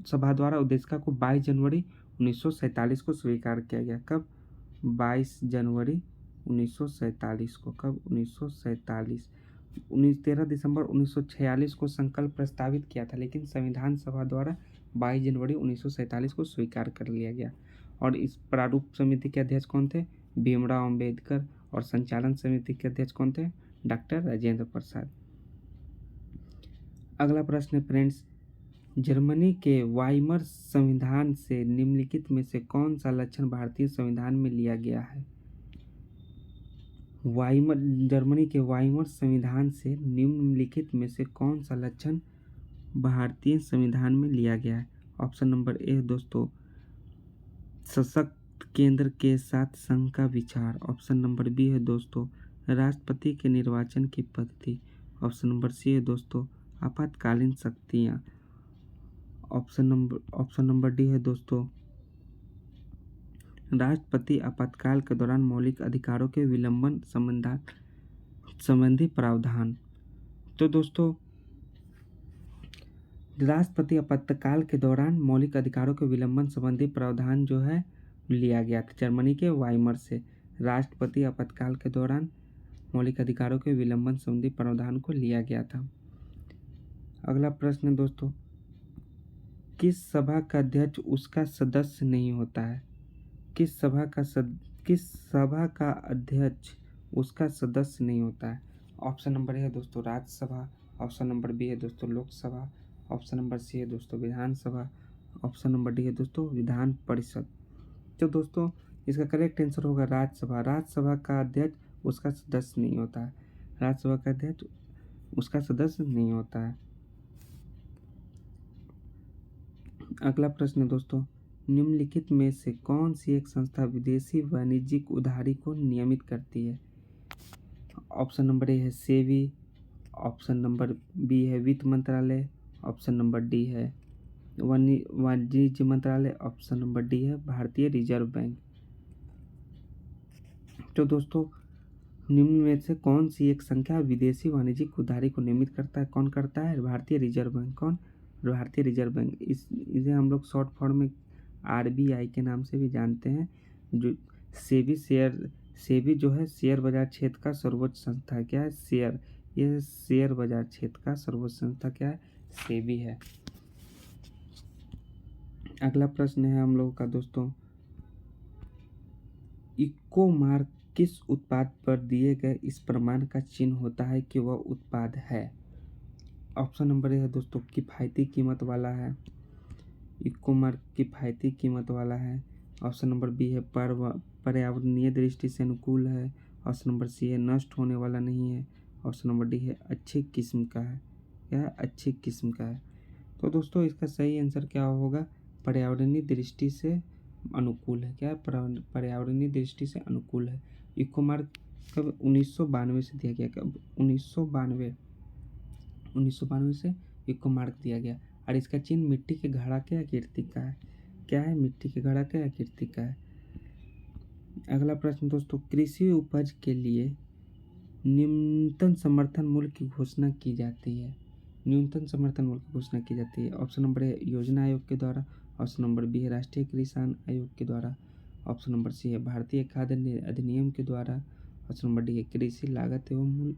सभा द्वारा उद्देशिका को 22 जनवरी 1947 को स्वीकार किया गया। कब? 22 जनवरी 1947 को। कब? 1947। 13 दिसंबर 1946 को संकल्प प्रस्तावित किया था लेकिन संविधान सभा द्वारा 22 जनवरी 1947 को स्वीकार कर लिया गया। और इस प्रारूप समिति के अध्यक्ष कौन थे? भीमराव अंबेडकर। और संचालन समिति के अध्यक्ष कौन थे? डॉक्टर राजेंद्र प्रसाद। अगला प्रश्न है फ्रेंड्स, जर्मनी के वाइमर संविधान से निम्नलिखित में से कौन सा लक्षण भारतीय संविधान में लिया गया है? जर्मनी के वाइमर संविधान से निम्नलिखित में से कौन सा लक्षण भारतीय संविधान में लिया गया है? ऑप्शन नंबर ए दोस्तों सशक्त केंद्र के साथ संघ का विचार, ऑप्शन नंबर बी है दोस्तों राष्ट्रपति के निर्वाचन की पद्धति, ऑप्शन नंबर सी है दोस्तों आपातकालीन शक्तियाँ। ऑप्शन नंबर डी है दोस्तों राष्ट्रपति आपातकाल के दौरान मौलिक अधिकारों के विलंबन संबंधी प्रावधान। तो दोस्तों राष्ट्रपति आपातकाल के दौरान मौलिक अधिकारों के विलंबन संबंधी प्रावधान जो है लिया गया था जर्मनी के वाइमर से। राष्ट्रपति आपातकाल के दौरान मौलिक अधिकारों के विलंबन संबंधी प्रावधान को लिया गया था। अगला प्रश्न दोस्तों, किस सभा का अध्यक्ष उसका सदस्य नहीं होता है? किस सभा का अध्यक्ष उसका सदस्य नहीं होता है? ऑप्शन नंबर ए है दोस्तों राज्यसभा, ऑप्शन नंबर बी है दोस्तों लोकसभा, ऑप्शन नंबर सी है दोस्तों विधानसभा, ऑप्शन नंबर डी है दोस्तों विधान परिषद। तो दोस्तों इसका करेक्ट आंसर होगा राज्यसभा। राज्यसभा का अध्यक्ष उसका सदस्य नहीं होता है। राज्यसभा का अध्यक्ष उसका सदस्य नहीं होता है। अगला प्रश्न दोस्तों, निम्नलिखित में से कौन सी एक संस्था विदेशी वाणिज्यिक उधारी को नियमित करती है? ऑप्शन नंबर ए है सेबी, ऑप्शन नंबर बी है वित्त मंत्रालय, ऑप्शन नंबर डी है वाणिज्य मंत्रालय, ऑप्शन नंबर डी है भारतीय रिजर्व बैंक। तो दोस्तों निम्न में से कौन सी एक संख्या विदेशी वाणिज्यिक उधारी को नियमित करता है? कौन करता है? भारतीय रिजर्व बैंक। कौन? भारतीय रिजर्व बैंक। इसे हम लोग शॉर्ट फॉर्म में आरबीआई के नाम से भी जानते हैं। जो सेबी जो है शेयर बाजार क्षेत्र का सर्वोच्च संस्था क्या है? ये शेयर बाजार क्षेत्र का सर्वोच्च संस्था क्या है? सेबी है। अगला प्रश्न है हम लोगों का दोस्तों, इको मार्क किस उत्पाद पर दिए गए इस प्रमाण का चिन्ह होता है कि वह उत्पाद है? ऑप्शन नंबर ए है दोस्तों किफ़ायती कीमत वाला है। इको मार्क किफ़ायती कीमत वाला है। ऑप्शन नंबर बी है पर्यावरणीय दृष्टि से अनुकूल है। ऑप्शन नंबर सी है नष्ट होने वाला नहीं है। ऑप्शन नंबर डी है अच्छी किस्म का है। क्या है? अच्छी किस्म का है। तो दोस्तों इसका सही आंसर क्या होगा? पर्यावरणीय दृष्टि से अनुकूल है। क्या? पर्यावरणीय दृष्टि से अनुकूल है। इको मार्क कब 1992 से दिया गया? कब? 1992 से इको मार्क दिया गया। और इसका चिन्ह मिट्टी के घड़ा के आकृति का है। क्या है? मिट्टी के घड़ा के आकृति का है। अगला प्रश्न दोस्तों, कृषि उपज के लिए न्यूनतम समर्थन मूल्य की घोषणा की जाती है। न्यूनतम समर्थन मूल्य की घोषणा की जाती है। ऑप्शन नंबर ए योजना आयोग के द्वारा, ऑप्शन नंबर बी है राष्ट्रीय किसान आयोग के द्वारा, ऑप्शन नंबर सी है भारतीय खाद्य अधिनियम के द्वारा, ऑप्शन नंबर डी है कृषि लागत एवं मूल्य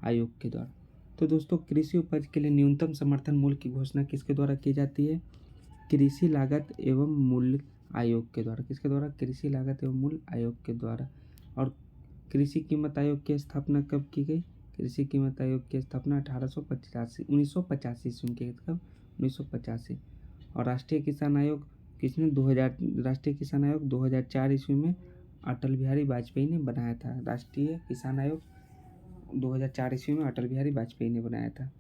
आयोग के द्वारा। तो दोस्तों कृषि उपज के लिए न्यूनतम समर्थन मूल्य की घोषणा किसके द्वारा की जाती है? कृषि लागत एवं मूल्य आयोग के द्वारा। किसके द्वारा? कृषि लागत एवं मूल्य आयोग के द्वारा। और कृषि कीमत आयोग की स्थापना कब की गई? कृषि कीमत आयोग की स्थापना 1985 ईस्वी में की गई। कब? 1985। और राष्ट्रीय किसान आयोग किसने? 2000 राष्ट्रीय किसान आयोग 2004 ईस्वी में अटल बिहारी वाजपेयी ने बनाया था। राष्ट्रीय किसान आयोग 2004 ईस्वी में अटल बिहारी वाजपेयी ने बनाया था।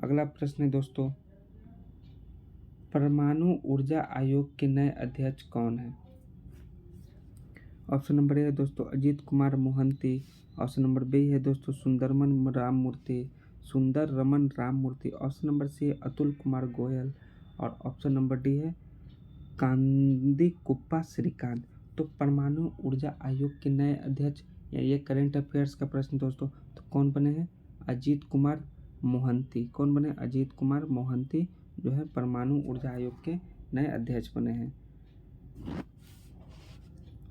अगला प्रश्न है दोस्तों, परमाणु ऊर्जा आयोग के नए अध्यक्ष कौन है? ऑप्शन नंबर ए है दोस्तों Ajit Kumar Mohanty, option number B है दोस्तों Sundar Raman Ram Murthy, option number C है अतुल कुमार गोयल, और ऑप्शन नंबर डी है कांदी कुप्पा श्रीकांत। तो परमाणु ऊर्जा आयोग के नए अध्यक्ष, ये करेंट अफेयर्स का प्रश्न दोस्तों, तो कौन बने हैं? अजीत कुमार मोहंती। कौन बने? अजीत कुमार मोहंती जो है परमाणु ऊर्जा आयोग के नए अध्यक्ष बने हैं।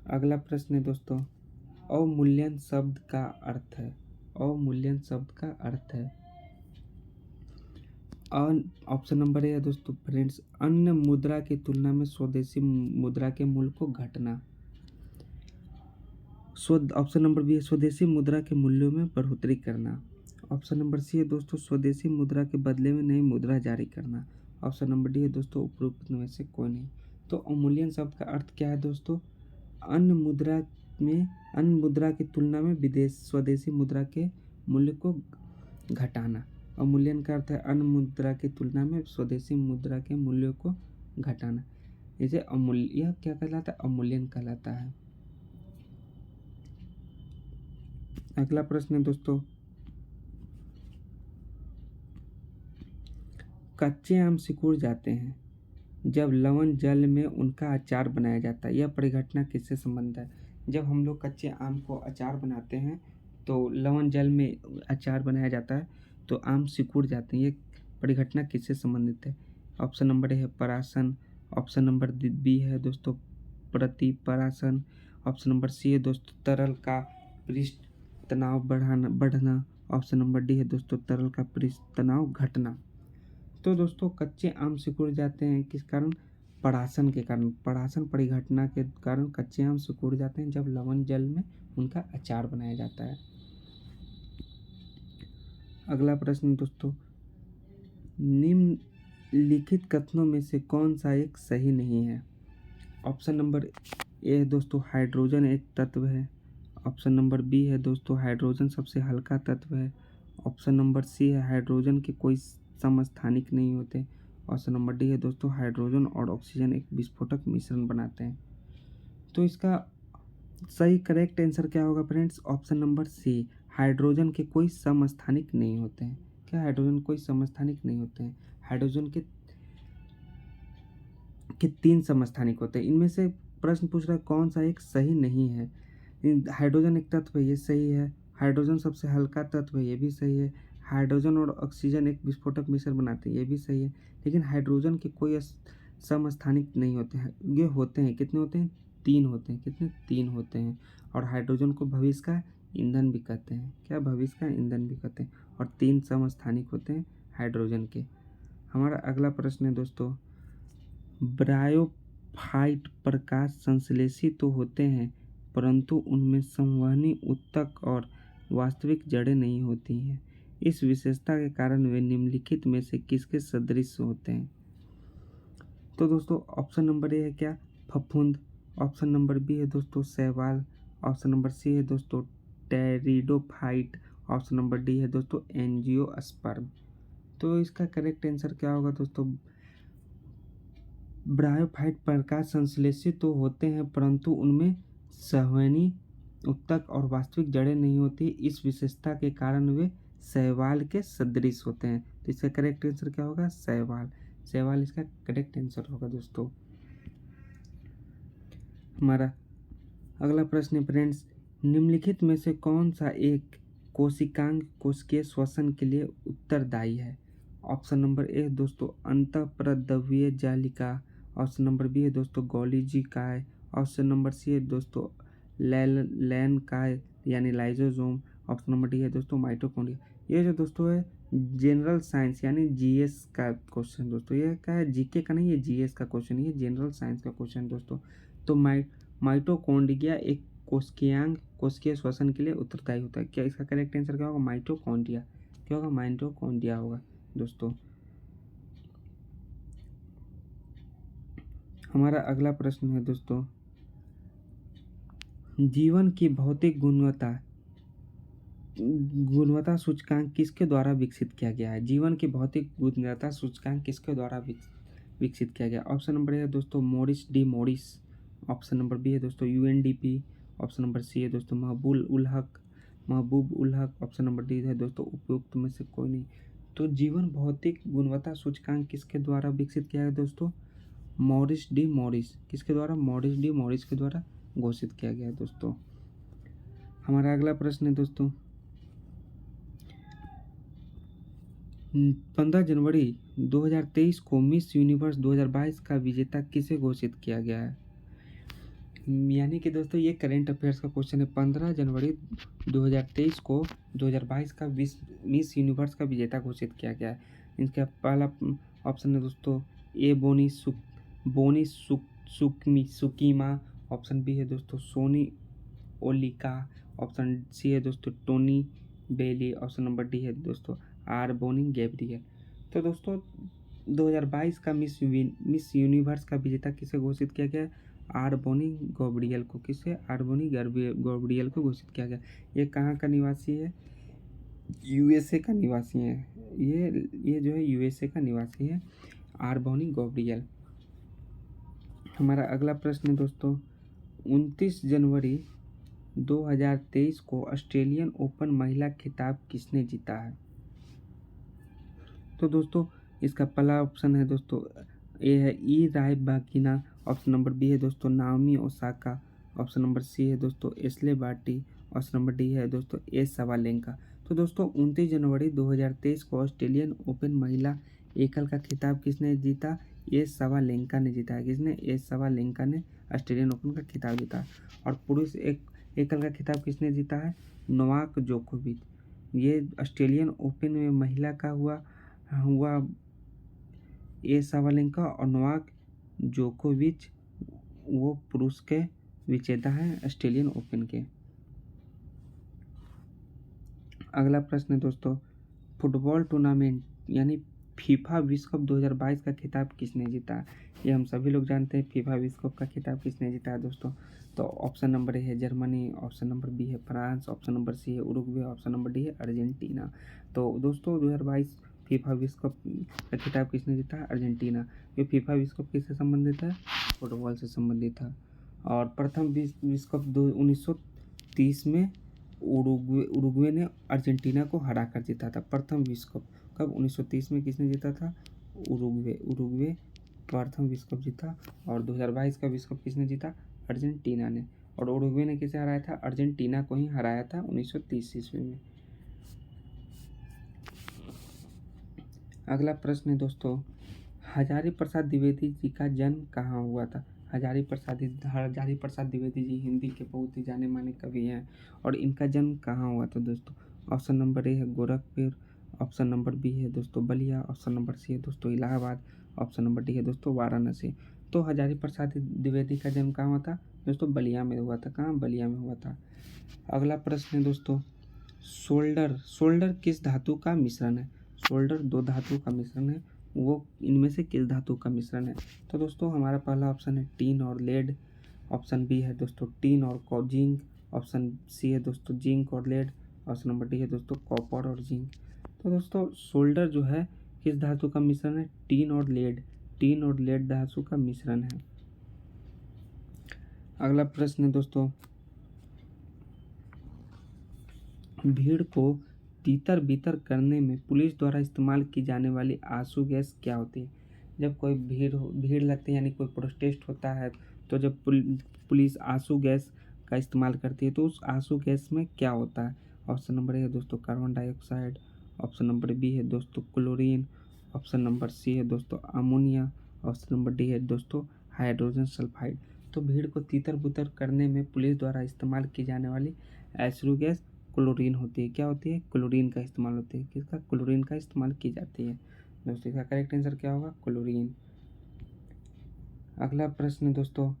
अगला प्रश्न है दोस्तों, अवमूल्यन शब्द का अर्थ है। अवमूल्यन शब्द का अर्थ है ऑप्शन नंबर ए है दोस्तों फ्रेंड्स अन्य मुद्रा की तुलना में स्वदेशी मुद्रा के मूल्य को घटना। ऑप्शन नंबर बी है स्वदेशी मुद्रा के मूल्यों में बढ़ोतरी करना। ऑप्शन नंबर सी है दोस्तों स्वदेशी मुद्रा के बदले में नई मुद्रा जारी करना। ऑप्शन नंबर डी है दोस्तों उपरोक्त में से कोई नहीं। तो अवमूल्यन शब्द का अर्थ क्या है दोस्तों? अन्य मुद्रा की तुलना में स्वदेशी मुद्रा के मूल्य को घटाना। अवमूल्यन का अर्थ है अन्य मुद्रा की तुलना में स्वदेशी मुद्रा के मूल्यों को घटाना। इसे यह क्या कहलाता है? अवमूल्यन कहलाता है। अगला प्रश्न है दोस्तों, कच्चे आम सिकुड़ जाते हैं जब लवण जल में उनका अचार बनाया जाता है। यह परिघटना किससे संबंधित है? जब हम लोग कच्चे आम को अचार बनाते हैं तो लवण जल में अचार बनाया जाता है तो आम सिकुड़ जाते हैं। ये परिघटना किससे संबंधित है? ऑप्शन नंबर ए है परासन, ऑप्शन नंबर बी है दोस्तों प्रतिपरासन, ऑप्शन नंबर सी है दोस्तों तरल का पृष्ठ तनाव बढ़ना, ऑप्शन नंबर डी है दोस्तों तरल का पृष्ठ तनाव घटना। तो दोस्तों कच्चे आम सिकुड़ जाते हैं किस कारण? परासन के कारण। परासन परिघटना के कारण कच्चे आम सिकुड़ जाते हैं जब लवण जल में उनका अचार बनाया जाता है। अगला प्रश्न दोस्तों, निम्नलिखित कथनों में से कौन सा एक सही नहीं है? ऑप्शन नंबर ए है दोस्तों हाइड्रोजन एक तत्व है, ऑप्शन नंबर बी है दोस्तों हाइड्रोजन सबसे हल्का तत्व है, ऑप्शन नंबर सी है हाइड्रोजन के कोई समस्थानिक नहीं होते, ऑप्शन नंबर डी है दोस्तों हाइड्रोजन और ऑक्सीजन एक विस्फोटक मिश्रण बनाते हैं। तो इसका सही करेक्ट आंसर क्या होगा friends? Option number C, hydrogen के कोई समस्थानिक नहीं होते हैं। क्या हाइड्रोजन कोई समस्थानिक नहीं होते हैं? हाइड्रोजन के 3 समस्थानिक होते हैं। इनमें से प्रश्न पूछ रहा है कौन सा एक सही नहीं है? हाइड्रोजन एक तत्व है, ये सही है। हाइड्रोजन सबसे हल्का तत्व है, ये भी सही है। हाइड्रोजन और ऑक्सीजन एक विस्फोटक मिश्रण बनाते हैं, ये भी सही है। लेकिन हाइड्रोजन के कोई समस्थानिक नहीं होते हैं। ये होते हैं, कितने होते हैं? 3 होते हैं। कितने? 3 होते हैं। और हाइड्रोजन को भविष्य का ईंधन भी कहते हैं। क्या? भविष्य का ईंधन भी कहते हैं। और 3 समस्थानिक होते हैं हाइड्रोजन के। हमारा अगला प्रश्न है दोस्तों, ब्रायोफाइट प्रकाश संश्लेषी तो होते हैं परंतु उनमें संवहनी उत्तक और वास्तविक जड़ें नहीं होती हैं। इस विशेषता के कारण वे निम्नलिखित में से किसके सदृश होते हैं? तो दोस्तों ऑप्शन नंबर ए है क्या? फफूंद, ऑप्शन नंबर बी है दोस्तों शैवाल, ऑप्शन नंबर सी है दोस्तों टेरिडोफाइट, ऑप्शन नंबर डी है दोस्तों एंजियोस्पर्म। तो इसका करेक्ट आंसर क्या होगा दोस्तों? ब्रायोफाइट प्रकाश संश्लेषित तो होते हैं परंतु उनमें संवहनी उत्तक और वास्तविक जड़ें नहीं होती। इस विशेषता के कारण वे शैवाल के सदृश होते हैं। तो इसका करेक्ट आंसर क्या होगा? शैवाल। शैवाल इसका करेक्ट आंसर होगा दोस्तों। हमारा अगला प्रश्न है फ्रेंड्स, निम्नलिखित में से कौन सा एक कोशिकांग कोशिकीय श्वसन के लिए उत्तरदायी है? ऑप्शन नंबर ए दोस्तों अंतःप्रद्रव्य जालिका, ऑप्शन नंबर बी है दोस्तों गोल्जी काय, ऑप्शन नंबर सी है दोस्तों लैन काय यानी लाइजोसोम, ऑप्शन नंबर डी है दोस्तों माइटोकॉन्ड्रिया। ये जो दोस्तों है जनरल साइंस यानी जीएस का क्वेश्चन दोस्तों। ये क्या है? जीके का नहीं, ये जीएस का क्वेश्चन, ये जनरल साइंस का क्वेश्चन दोस्तों। तो माइटोकॉन्ड्रिया एक कोशिकीयांग कोशिकीय श्वसन के लिए उत्तरदायी होता है। क्या इसका करेक्ट आंसर क्या होगा? माइटोकॉन्ड्रिया। क्या होगा? माइटोकॉन्ड्रिया होगा दोस्तों। हमारा अगला प्रश्न है दोस्तों, जीवन की भौतिक गुणवत्ता सूचकांक किसके द्वारा विकसित किया गया है? जीवन की भौतिक गुणवत्ता सूचकांक किसके द्वारा विकसित किया गया? ऑप्शन नंबर ए है दोस्तों Morris D Morris, option number B है दोस्तों यूएनडीपी, ऑप्शन नंबर सी है दोस्तों महबूब ul Haq, option number D है दोस्तों उपयुक्त में से कोई नहीं। तो जीवन भौतिक गुणवत्ता सूचकांक किसके द्वारा विकसित किया गया दोस्तों? Morris D Morris. किसके द्वारा? मॉरिस डी मॉरिस के द्वारा घोषित किया गया है दोस्तों। हमारा अगला प्रश्न है दोस्तों, 15 जनवरी 2023 को मिस यूनिवर्स 2022 का विजेता किसे घोषित किया गया है? यानी कि दोस्तों ये करंट अफेयर्स का क्वेश्चन है। 15 जनवरी 2023 को 2022 का मिस यूनिवर्स का विजेता घोषित किया गया है। इसका पहला ऑप्शन है दोस्तों ए सुकीमा, ऑप्शन बी है दोस्तों सोनी ओलिका, ऑप्शन सी है दोस्तों टोनी बेली, ऑप्शन नंबर डी है दोस्तों आर बोनी गैब्रियल। तो दोस्तों 2022 का मिस यूनिवर्स का विजेता किसे घोषित किया गया? आर बोनी गैब्रियल को। किसे? आर बोनी गैब्रियल को घोषित किया गया। ये कहाँ का निवासी है? यूएसए का निवासी है। ये जो है यूएसए का निवासी है आर बोनी गैब्रियल। हमारा अगला प्रश्न है दोस्तों, 29 जनवरी 2023 को ऑस्ट्रेलियन ओपन महिला खिताब किसने जीता है? तो दोस्तों इसका पहला ऑप्शन है दोस्तों ए है ई राय बाकिना, ऑप्शन नंबर बी है दोस्तों Naomi Osaka, option number C है दोस्तों Ashleigh Barty, option number D है दोस्तों एस सवालेंका। तो दोस्तों 29 जनवरी 2023 को ऑस्ट्रेलियन ओपन महिला एकल का खिताब किसने जीता? एस सवालेंका ने जीता है। किसने? एस सवालेंका ने ऑस्ट्रेलियन ओपन का खिताब जीता। और पुरुष एकल का खिताब किसने जीता है? नोवाक जोकोविच। ये ऑस्ट्रेलियन ओपन में महिला का हुआ एस सवालेंका और नोवाक जोकोविच वो पुरुष के विजेता हैं ऑस्ट्रेलियन ओपन के। अगला प्रश्न है दोस्तों, फुटबॉल टूर्नामेंट यानी फीफा विश्व कप 2022 का खिताब किसने जीता? ये हम सभी लोग जानते हैं फीफा विश्व कप का खिताब किसने जीता है दोस्तों। तो ऑप्शन नंबर ए है जर्मनी, ऑप्शन नंबर बी है फ्रांस, ऑप्शन नंबर सी है उरुग्वे, ऑप्शन नंबर डी है अर्जेंटीना। तो दोस्तों 2022 फीफा विश्व कप का खिताब किसने जीता है? अर्जेंटीना। ये फीफा विश्व कप किससे संबंधित है? फुटबॉल से संबंधित है। और प्रथम विश्व कप 1930 में उरुग्वे ने अर्जेंटीना को हरा कर जीता था। प्रथम विश्व कप कब? 1930 में किसने जीता था? उरुग्वे प्रथम विश्व कप जीता। और 2022 का विश्व कप किसने जीता? अर्जेंटीना ने। और उरुग्वे ने किसे हराया था? अर्जेंटीना को ही हराया था 1930 ईस्वी में। अगला प्रश्न है दोस्तों, हजारी प्रसाद द्विवेदी जी का जन्म कहाँ हुआ था? हजारी प्रसाद द्विवेदी जी हिंदी के बहुत ही जाने माने कवि हैं और इनका जन्म कहाँ हुआ था दोस्तों? ऑप्शन नंबर ए है गोरखपुर, ऑप्शन नंबर बी है दोस्तों बलिया, ऑप्शन नंबर सी है दोस्तों इलाहाबाद, ऑप्शन नंबर डी है दोस्तों वाराणसी। तो हजारी प्रसाद द्विवेदी का जन्म कहाँ हुआ था दोस्तों? बलिया में हुआ था। कहाँ? बलिया में हुआ था। अगला प्रश्न है दोस्तों, सोल्डर किस धातु का मिश्रण है? सोल्डर दो धातु का मिश्रण है, वो इनमें से किस धातु का मिश्रण है? तो दोस्तों हमारा पहला ऑप्शन है टीन और लेड, ऑप्शन बी है दोस्तों टीन और जिंक, ऑप्शन सी है दोस्तों जिंक और लेड, ऑप्शन नंबर डी है दोस्तों कॉपर और जिंक। तो दोस्तों सोल्डर जो है किस धातु का मिश्रण है? टीन और लेड धातु का मिश्रण है। अगला प्रश्न है दोस्तों, भीड़ को तीतर बीतर करने में पुलिस द्वारा इस्तेमाल की जाने वाली आंसू गैस क्या होती है? जब कोई भीड़ लगती है यानी कोई प्रोटेस्ट होता है तो जब पुलिस आंसू गैस का इस्तेमाल करती है तो उस आंसू गैस में क्या होता है? ऑप्शन नंबर ए है दोस्तों carbon dioxide, option number B है दोस्तों क्लोरीन, ऑप्शन नंबर सी है दोस्तों अमोनिया, ऑप्शन नंबर डी है दोस्तों हाइड्रोजन सल्फाइड। तो भीड़ को तीतर बुतर करने में पुलिस द्वारा इस्तेमाल की जाने वाली आंसू गैस क्लोरीन होती है। क्या होती है? क्लोरीन का इस्तेमाल होती है। किसका? क्लोरीन का इस्तेमाल की जाती है दोस्तों। इसका करेक्ट आंसर क्या होगा? क्लोरीन। अगला प्रश्न दोस्तों,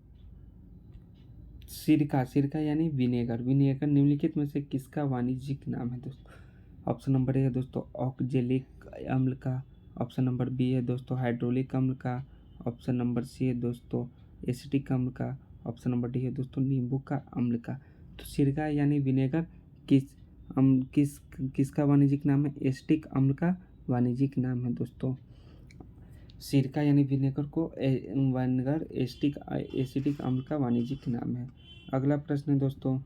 सिरका यानी विनेगर निम्नलिखित में से किसका वाणिज्यिक नाम है दोस्तों? ऑप्शन नंबर ए है दोस्तों ऑक्जेलिक अम्ल का, ऑप्शन नंबर बी है दोस्तों हाइड्रोलिक अम्ल का, ऑप्शन नंबर सी है दोस्तों एसिटिक अम्ल का, ऑप्शन नंबर डी है दोस्तों नींबू का अम्ल का। तो सिरका यानी विनेगर किसका वाणिज्यिक नाम है? एसिटिक अम्ल का वाणिज्यिक नाम है दोस्तों। सिरका यानी विनेगर को विनेगर एसिटिक अम्ल का वाणिज्यिक नाम है। अगला प्रश्न है दोस्तों,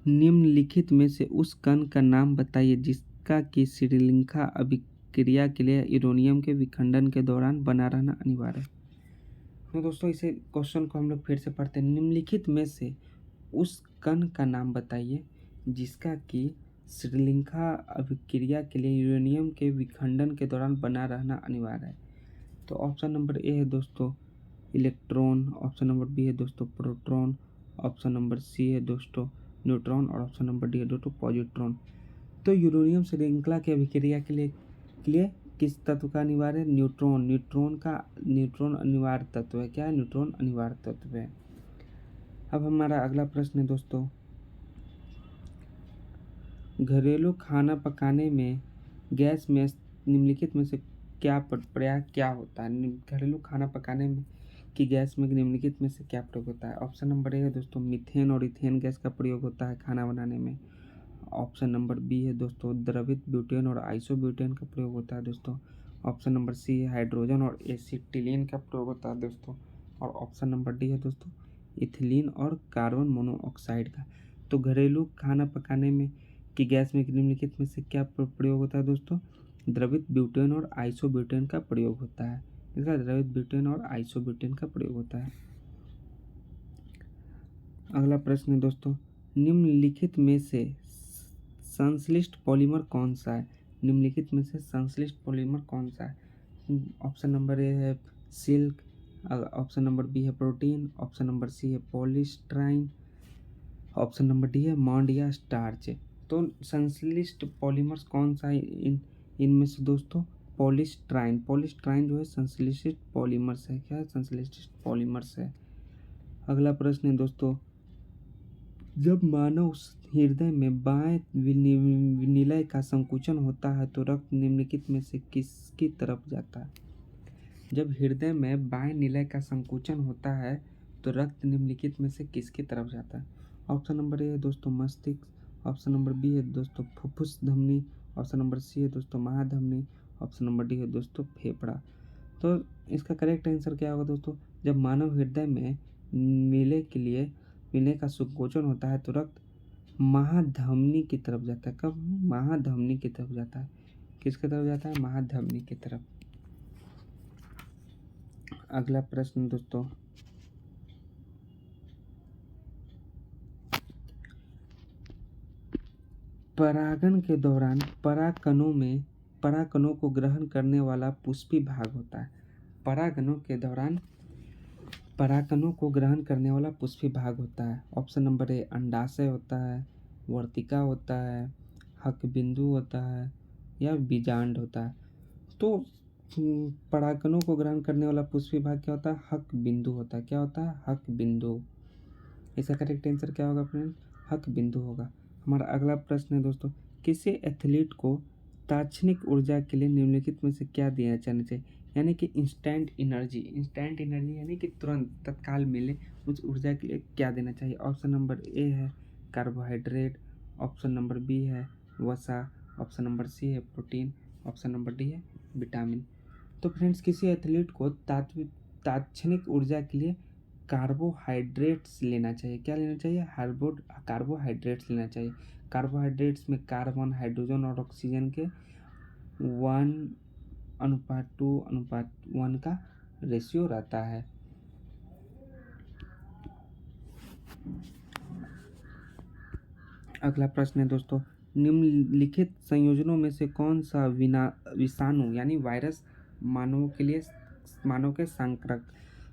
निम्नलिखित में से उस कण का नाम बताइए जिसका कि श्रृंखला अभिक्रिया के लिए यूरेनियम के विखंडन के दौरान बना रहना अनिवार्य है। तो दोस्तों इसे क्वेश्चन को हम लोग फिर से पढ़ते हैं। निम्नलिखित में से उस कण का नाम बताइए जिसका कि श्रृंखला अभिक्रिया के लिए यूरेनियम के विखंडन के दौरान बना रहना अनिवार्य है। तो ऑप्शन नंबर ए है दोस्तों इलेक्ट्रॉन, ऑप्शन नंबर बी है दोस्तों प्रोटॉन, ऑप्शन नंबर सी है दोस्तों न्यूट्रॉन और ऑप्शन नंबर डी है दोस्तों पॉजिट्रॉन। तो यूरेनियम श्रृंखला की अभिक्रिया के लिए किस तत्व का अनिवार्य है? न्यूट्रॉन अनिवार्य तत्व है। क्या है? न्यूट्रॉन अनिवार्य तत्व है। अब हमारा अगला प्रश्न है दोस्तों, घरेलू खाना पकाने में गैस में निम्नलिखित में से प्रयोग क्या होता है? घरेलू खाना पकाने में कि गैस में निम्नलिखित में से क्या प्रयोग होता है? ऑप्शन नंबर ए है दोस्तों मीथेन और इथेन गैस का प्रयोग होता है खाना बनाने में, ऑप्शन नंबर बी है दोस्तों द्रवित ब्यूटेन और आइसोब्यूटेन का प्रयोग होता है दोस्तों, ऑप्शन नंबर सी है हाइड्रोजन और एसिटिलीन का प्रयोग होता है दोस्तों, और ऑप्शन नंबर डी है दोस्तों इथिलीन और कार्बन मोनोऑक्साइड का। तो घरेलू खाना पकाने में कि गैस में निम्नलिखित में से क्या प्रयोग होता है दोस्तों? द्रवित ब्यूटेन और आइसोब्यूटेन का प्रयोग होता है। इसका द्रवित ब्यूटेन और आइसोब्यूटेन का प्रयोग होता है। अगला प्रश्न है दोस्तों, निम्नलिखित में से संश्लिष्ट पॉलीमर कौन सा है? निम्नलिखित में से संश्लिष्ट पॉलीमर कौन सा है? ऑप्शन नंबर ए है सिल्क, ऑप्शन नंबर बी है प्रोटीन, ऑप्शन नंबर सी है पॉलीस्ट्राइन, ऑप्शन नंबर डी है मॉन्ड या स्टार्च। तो संश्लिष्ट पॉलीमर्स कौन सा है इनमें से दोस्तों? पॉलीस्ट्राइन। पॉलीस्ट्राइन जो है संश्लिष्ट पॉलीमर्स है। क्या है? संश्लिष्ट पॉलीमर्स है। अगला प्रश्न है दोस्तों, जब मानव हृदय में बाएं विनिलय का संकुचन होता है तो रक्त निम्नलिखित में से किसकी तरफ जाता है? जब हृदय में बाएं निलय का संकुचन होता है तो रक्त निम्नलिखित में से किसकी तरफ जाता है? ऑप्शन नंबर ए है दोस्तों मस्तिष्क, ऑप्शन नंबर बी है दोस्तों फुफ्फुस धमनी, ऑप्शन नंबर सी है दोस्तों महाधमनी, ऑप्शन नंबर डी है दोस्तों फेफड़ा। तो इसका करेक्ट आंसर क्या होगा दोस्तों? जब मानव हृदय में विलय का संकोचन होता है तो रक्त महाधमनी की तरफ जाता है। कब? महाधमनी की तरफ जाता है। किसकी तरफ जाता है? महाधमनी की तरफ। अगला प्रश्न दोस्तों, परागन के दौरान परागकणों को ग्रहण करने वाला पुष्पी भाग होता है। परागनों के दौरान परागकणों को ग्रहण करने वाला पुष्पी भाग होता है। ऑप्शन नंबर ए अंडाशय होता है, वर्तिका होता है, हक बिंदु होता है या बीजांड होता है। तो परागकणों को ग्रहण करने वाला पुष्पी भाग क्या होता है? हक बिंदु होता है। क्या होता है? हक बिंदु। इसका करेक्ट आंसर क्या होगा फ्रेंड? हक बिंदु होगा। हमारा अगला प्रश्न है दोस्तों, किसी एथलीट को तात्क्षणिक ऊर्जा के लिए निम्नलिखित में से क्या दिया जाना चाहिए? यानी कि इंस्टेंट एनर्जी यानी कि तुरंत तत्काल मिले उस ऊर्जा के लिए क्या देना चाहिए? ऑप्शन नंबर ए है कार्बोहाइड्रेट, ऑप्शन नंबर बी है वसा, ऑप्शन नंबर सी है प्रोटीन, ऑप्शन नंबर डी है विटामिन। तो फ्रेंड्स, किसी एथलीट को तात्क्षणिक ऊर्जा के लिए कार्बोहाइड्रेट्स लेना चाहिए। क्या लेना चाहिए? कार्बोहाइड्रेट्स लेना चाहिए। कार्बोहाइड्रेट्स में कार्बन, हाइड्रोजन और ऑक्सीजन के 1:2:1 का रेशियो रहता है। अगला प्रश्न है दोस्तों, निम्नलिखित संयोजनों में से कौन सा विषाणु यानी वायरस मानव के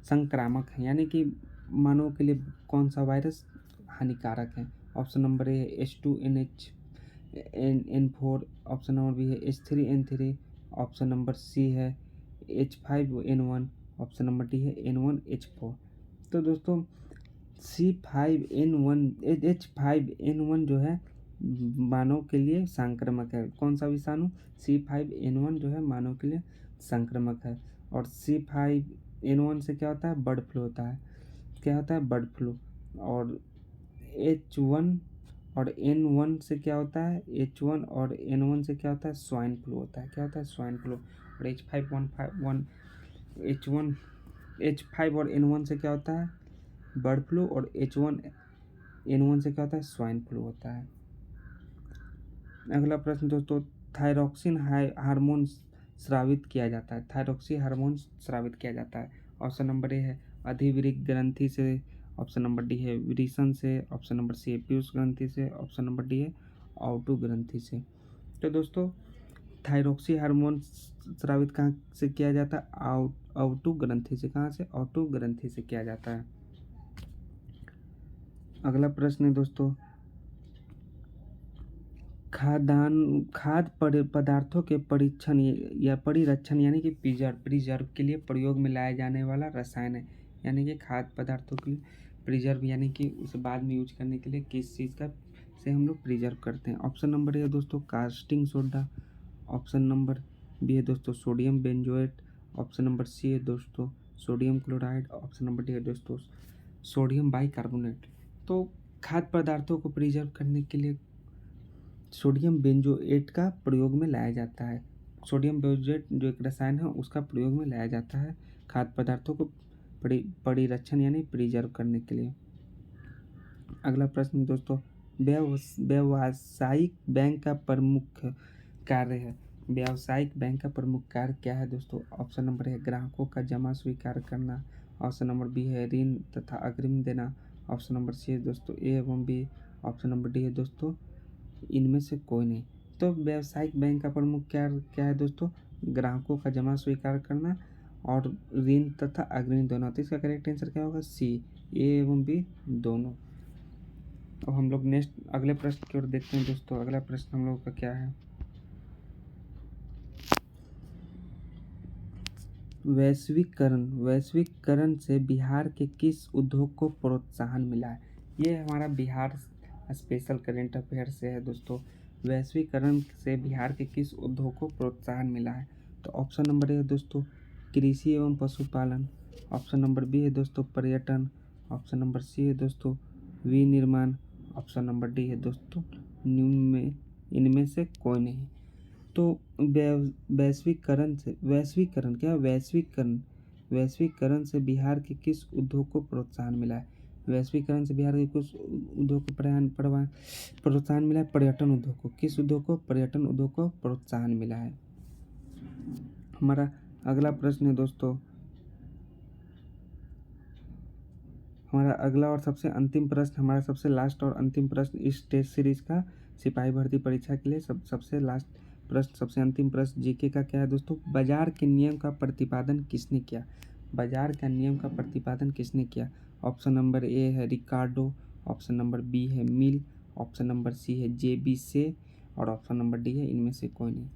संक्रामक है? यानी कि मानव के लिए कौन सा वायरस हानिकारक है? ऑप्शन नंबर ए है H2N4, ऑप्शन नंबर बी है H3N3, ऑप्शन नंबर सी है H5N1, ऑप्शन नंबर डी है N1H4। तो दोस्तों H5N1 जो है मानव के लिए संक्रामक है। कौन सा विषाणु? C5N1 जो है मानव के लिए संक्रामक है। और C5N1 से क्या होता है? बर्ड फ्लू होता है। क्या होता है? Bird flu. और H1 और N1 से क्या होता है? H1 और N1 से क्या होता है? स्वाइन फ्लू होता है। क्या होता है? Swine flu. और H5 और N1 से क्या होता है? Bird flu. और H1N1 से क्या होता है? स्वाइन फ्लू होता है। अगला प्रश्न दोस्तों, थायरॉक्सिन हार्मोन स्रावित किया जाता है। थायरॉक्सिन हार्मोन स्रावित किया जाता है। ऑप्शन नंबर ए है अधिवृक्क ग्रंथि से, ऑप्शन नंबर डी है वृषण से, ऑप्शन नंबर सी है पीयूष ग्रंथि से, ऑप्शन नंबर डी है ऑटो ग्रंथि से। तो दोस्तों थायरॉक्सिन हार्मोन स्रावित कहाँ से किया जाता है? ऑटो ग्रंथि से। कहाँ से? ऑटो ग्रंथि से किया जाता है। अगला प्रश्न है दोस्तों, खाद्य पदार्थों के परीक्षण या परिरक्षण यानी कि प्रिजर्व के लिए प्रयोग में लाया जाने वाला रसायन है। यानी कि खाद्य पदार्थों के लिए प्रिजर्व यानी कि उसे बाद में यूज करने के लिए किस चीज़ का से हम लोग प्रिजर्व करते हैं? ऑप्शन नंबर ए है दोस्तों casting soda, option number B है दोस्तों sodium benzoate, option number C है दोस्तों sodium chloride, option number D है दोस्तों सोडियम बाइकार्बोनेट। तो खाद्य पदार्थों को प्रिजर्व करने के लिए सोडियम बेंजोएट का प्रयोग में लाया जाता है। सोडियम बेंजोएट जो एक रसायन है उसका प्रयोग में लाया जाता है खाद्य पदार्थों को परिरक्षण यानी प्रिजर्व करने के लिए। अगला प्रश्न दोस्तों, व्यावसायिक बैंक का प्रमुख कार्य है। व्यावसायिक बैंक का प्रमुख कार्य क्या है दोस्तों? ऑप्शन नंबर है ग्राहकों का जमा स्वीकार करना, ऑप्शन नंबर बी है ऋण तथा अग्रिम देना, ऑप्शन नंबर सी है दोस्तों ए एवं बी, ऑप्शन नंबर डी है दोस्तों इनमें से कोई नहीं। तो व्यावसायिक बैंक का प्रमुख क्या है दोस्तों? ग्राहकों का जमा स्वीकार करना और ऋण तथा अग्रिम दोनों। तो इसका करेक्ट आंसर क्या होगा? सी, ए एवं बी दोनों। तो हम लोग नेक्स्ट अगले प्रश्न की ओर देखते हैं दोस्तों। अगला प्रश्न हम लोग का क्या है? वैश्वीकरण से बिहार के किस उद्योग को प्रोत्साहन मिला है? ये हमारा बिहार स्पेशल करेंट अफेयर से है दोस्तों। वैश्वीकरण से बिहार के किस उद्योग को प्रोत्साहन मिला है? तो ऑप्शन नंबर ए है दोस्तों कृषि एवं पशुपालन, ऑप्शन नंबर बी है दोस्तों पर्यटन, ऑप्शन नंबर सी है दोस्तों विनिर्माण, ऑप्शन नंबर डी है दोस्तों निम्न में इनमें से कोई नहीं। तो वैश्वीकरण से बिहार के किस उद्योग को प्रोत्साहन मिला है? वैश्वीकरण से बिहार के कुछ उद्योग को प्रोत्साहन मिला है। पर्यटन उद्योग को, किस उद्योग को? पर्यटन उद्योग को प्रोत्साहन मिला है। हमारा अगला प्रश्न है दोस्तों, हमारा अगला और सबसे अंतिम प्रश्न, हमारा सबसे लास्ट और अंतिम प्रश्न इस टेस्ट सीरीज का सिपाही भर्ती परीक्षा के लिए सबसे लास्ट प्रश्न, सबसे अंतिम प्रश्न जीके का क्या है दोस्तों? बाजार के नियम का प्रतिपादन किसने किया? बाजार का नियम का प्रतिपादन किसने किया? ऑप्शन नंबर ए है रिकार्डो, ऑप्शन नंबर बी है मिल, ऑप्शन नंबर सी है जेबी से और ऑप्शन नंबर डी है इनमें से कोई नहीं।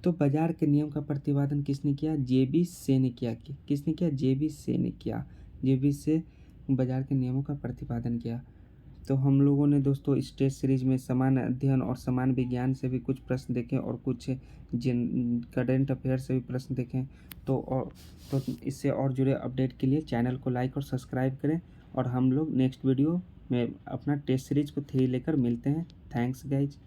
तो बाजार के नियम का प्रतिपादन किसने किया? जेबी से ने किया। किसने किया? जेबी से ने किया। जेबी से बाजार के नियमों का प्रतिपादन किया। तो हम लोगों ने दोस्तों इस टेस्ट सीरीज में समान अध्ययन और समान विज्ञान से भी कुछ प्रश्न देखे और कुछ करेंट अफेयर से भी प्रश्न देखें। तो इससे और जुड़े अपडेट के लिए चैनल को लाइक और सब्सक्राइब करें और हम लोग नेक्स्ट वीडियो में अपना टेस्ट सीरीज को 3 लेकर मिलते हैं। Thanks guys.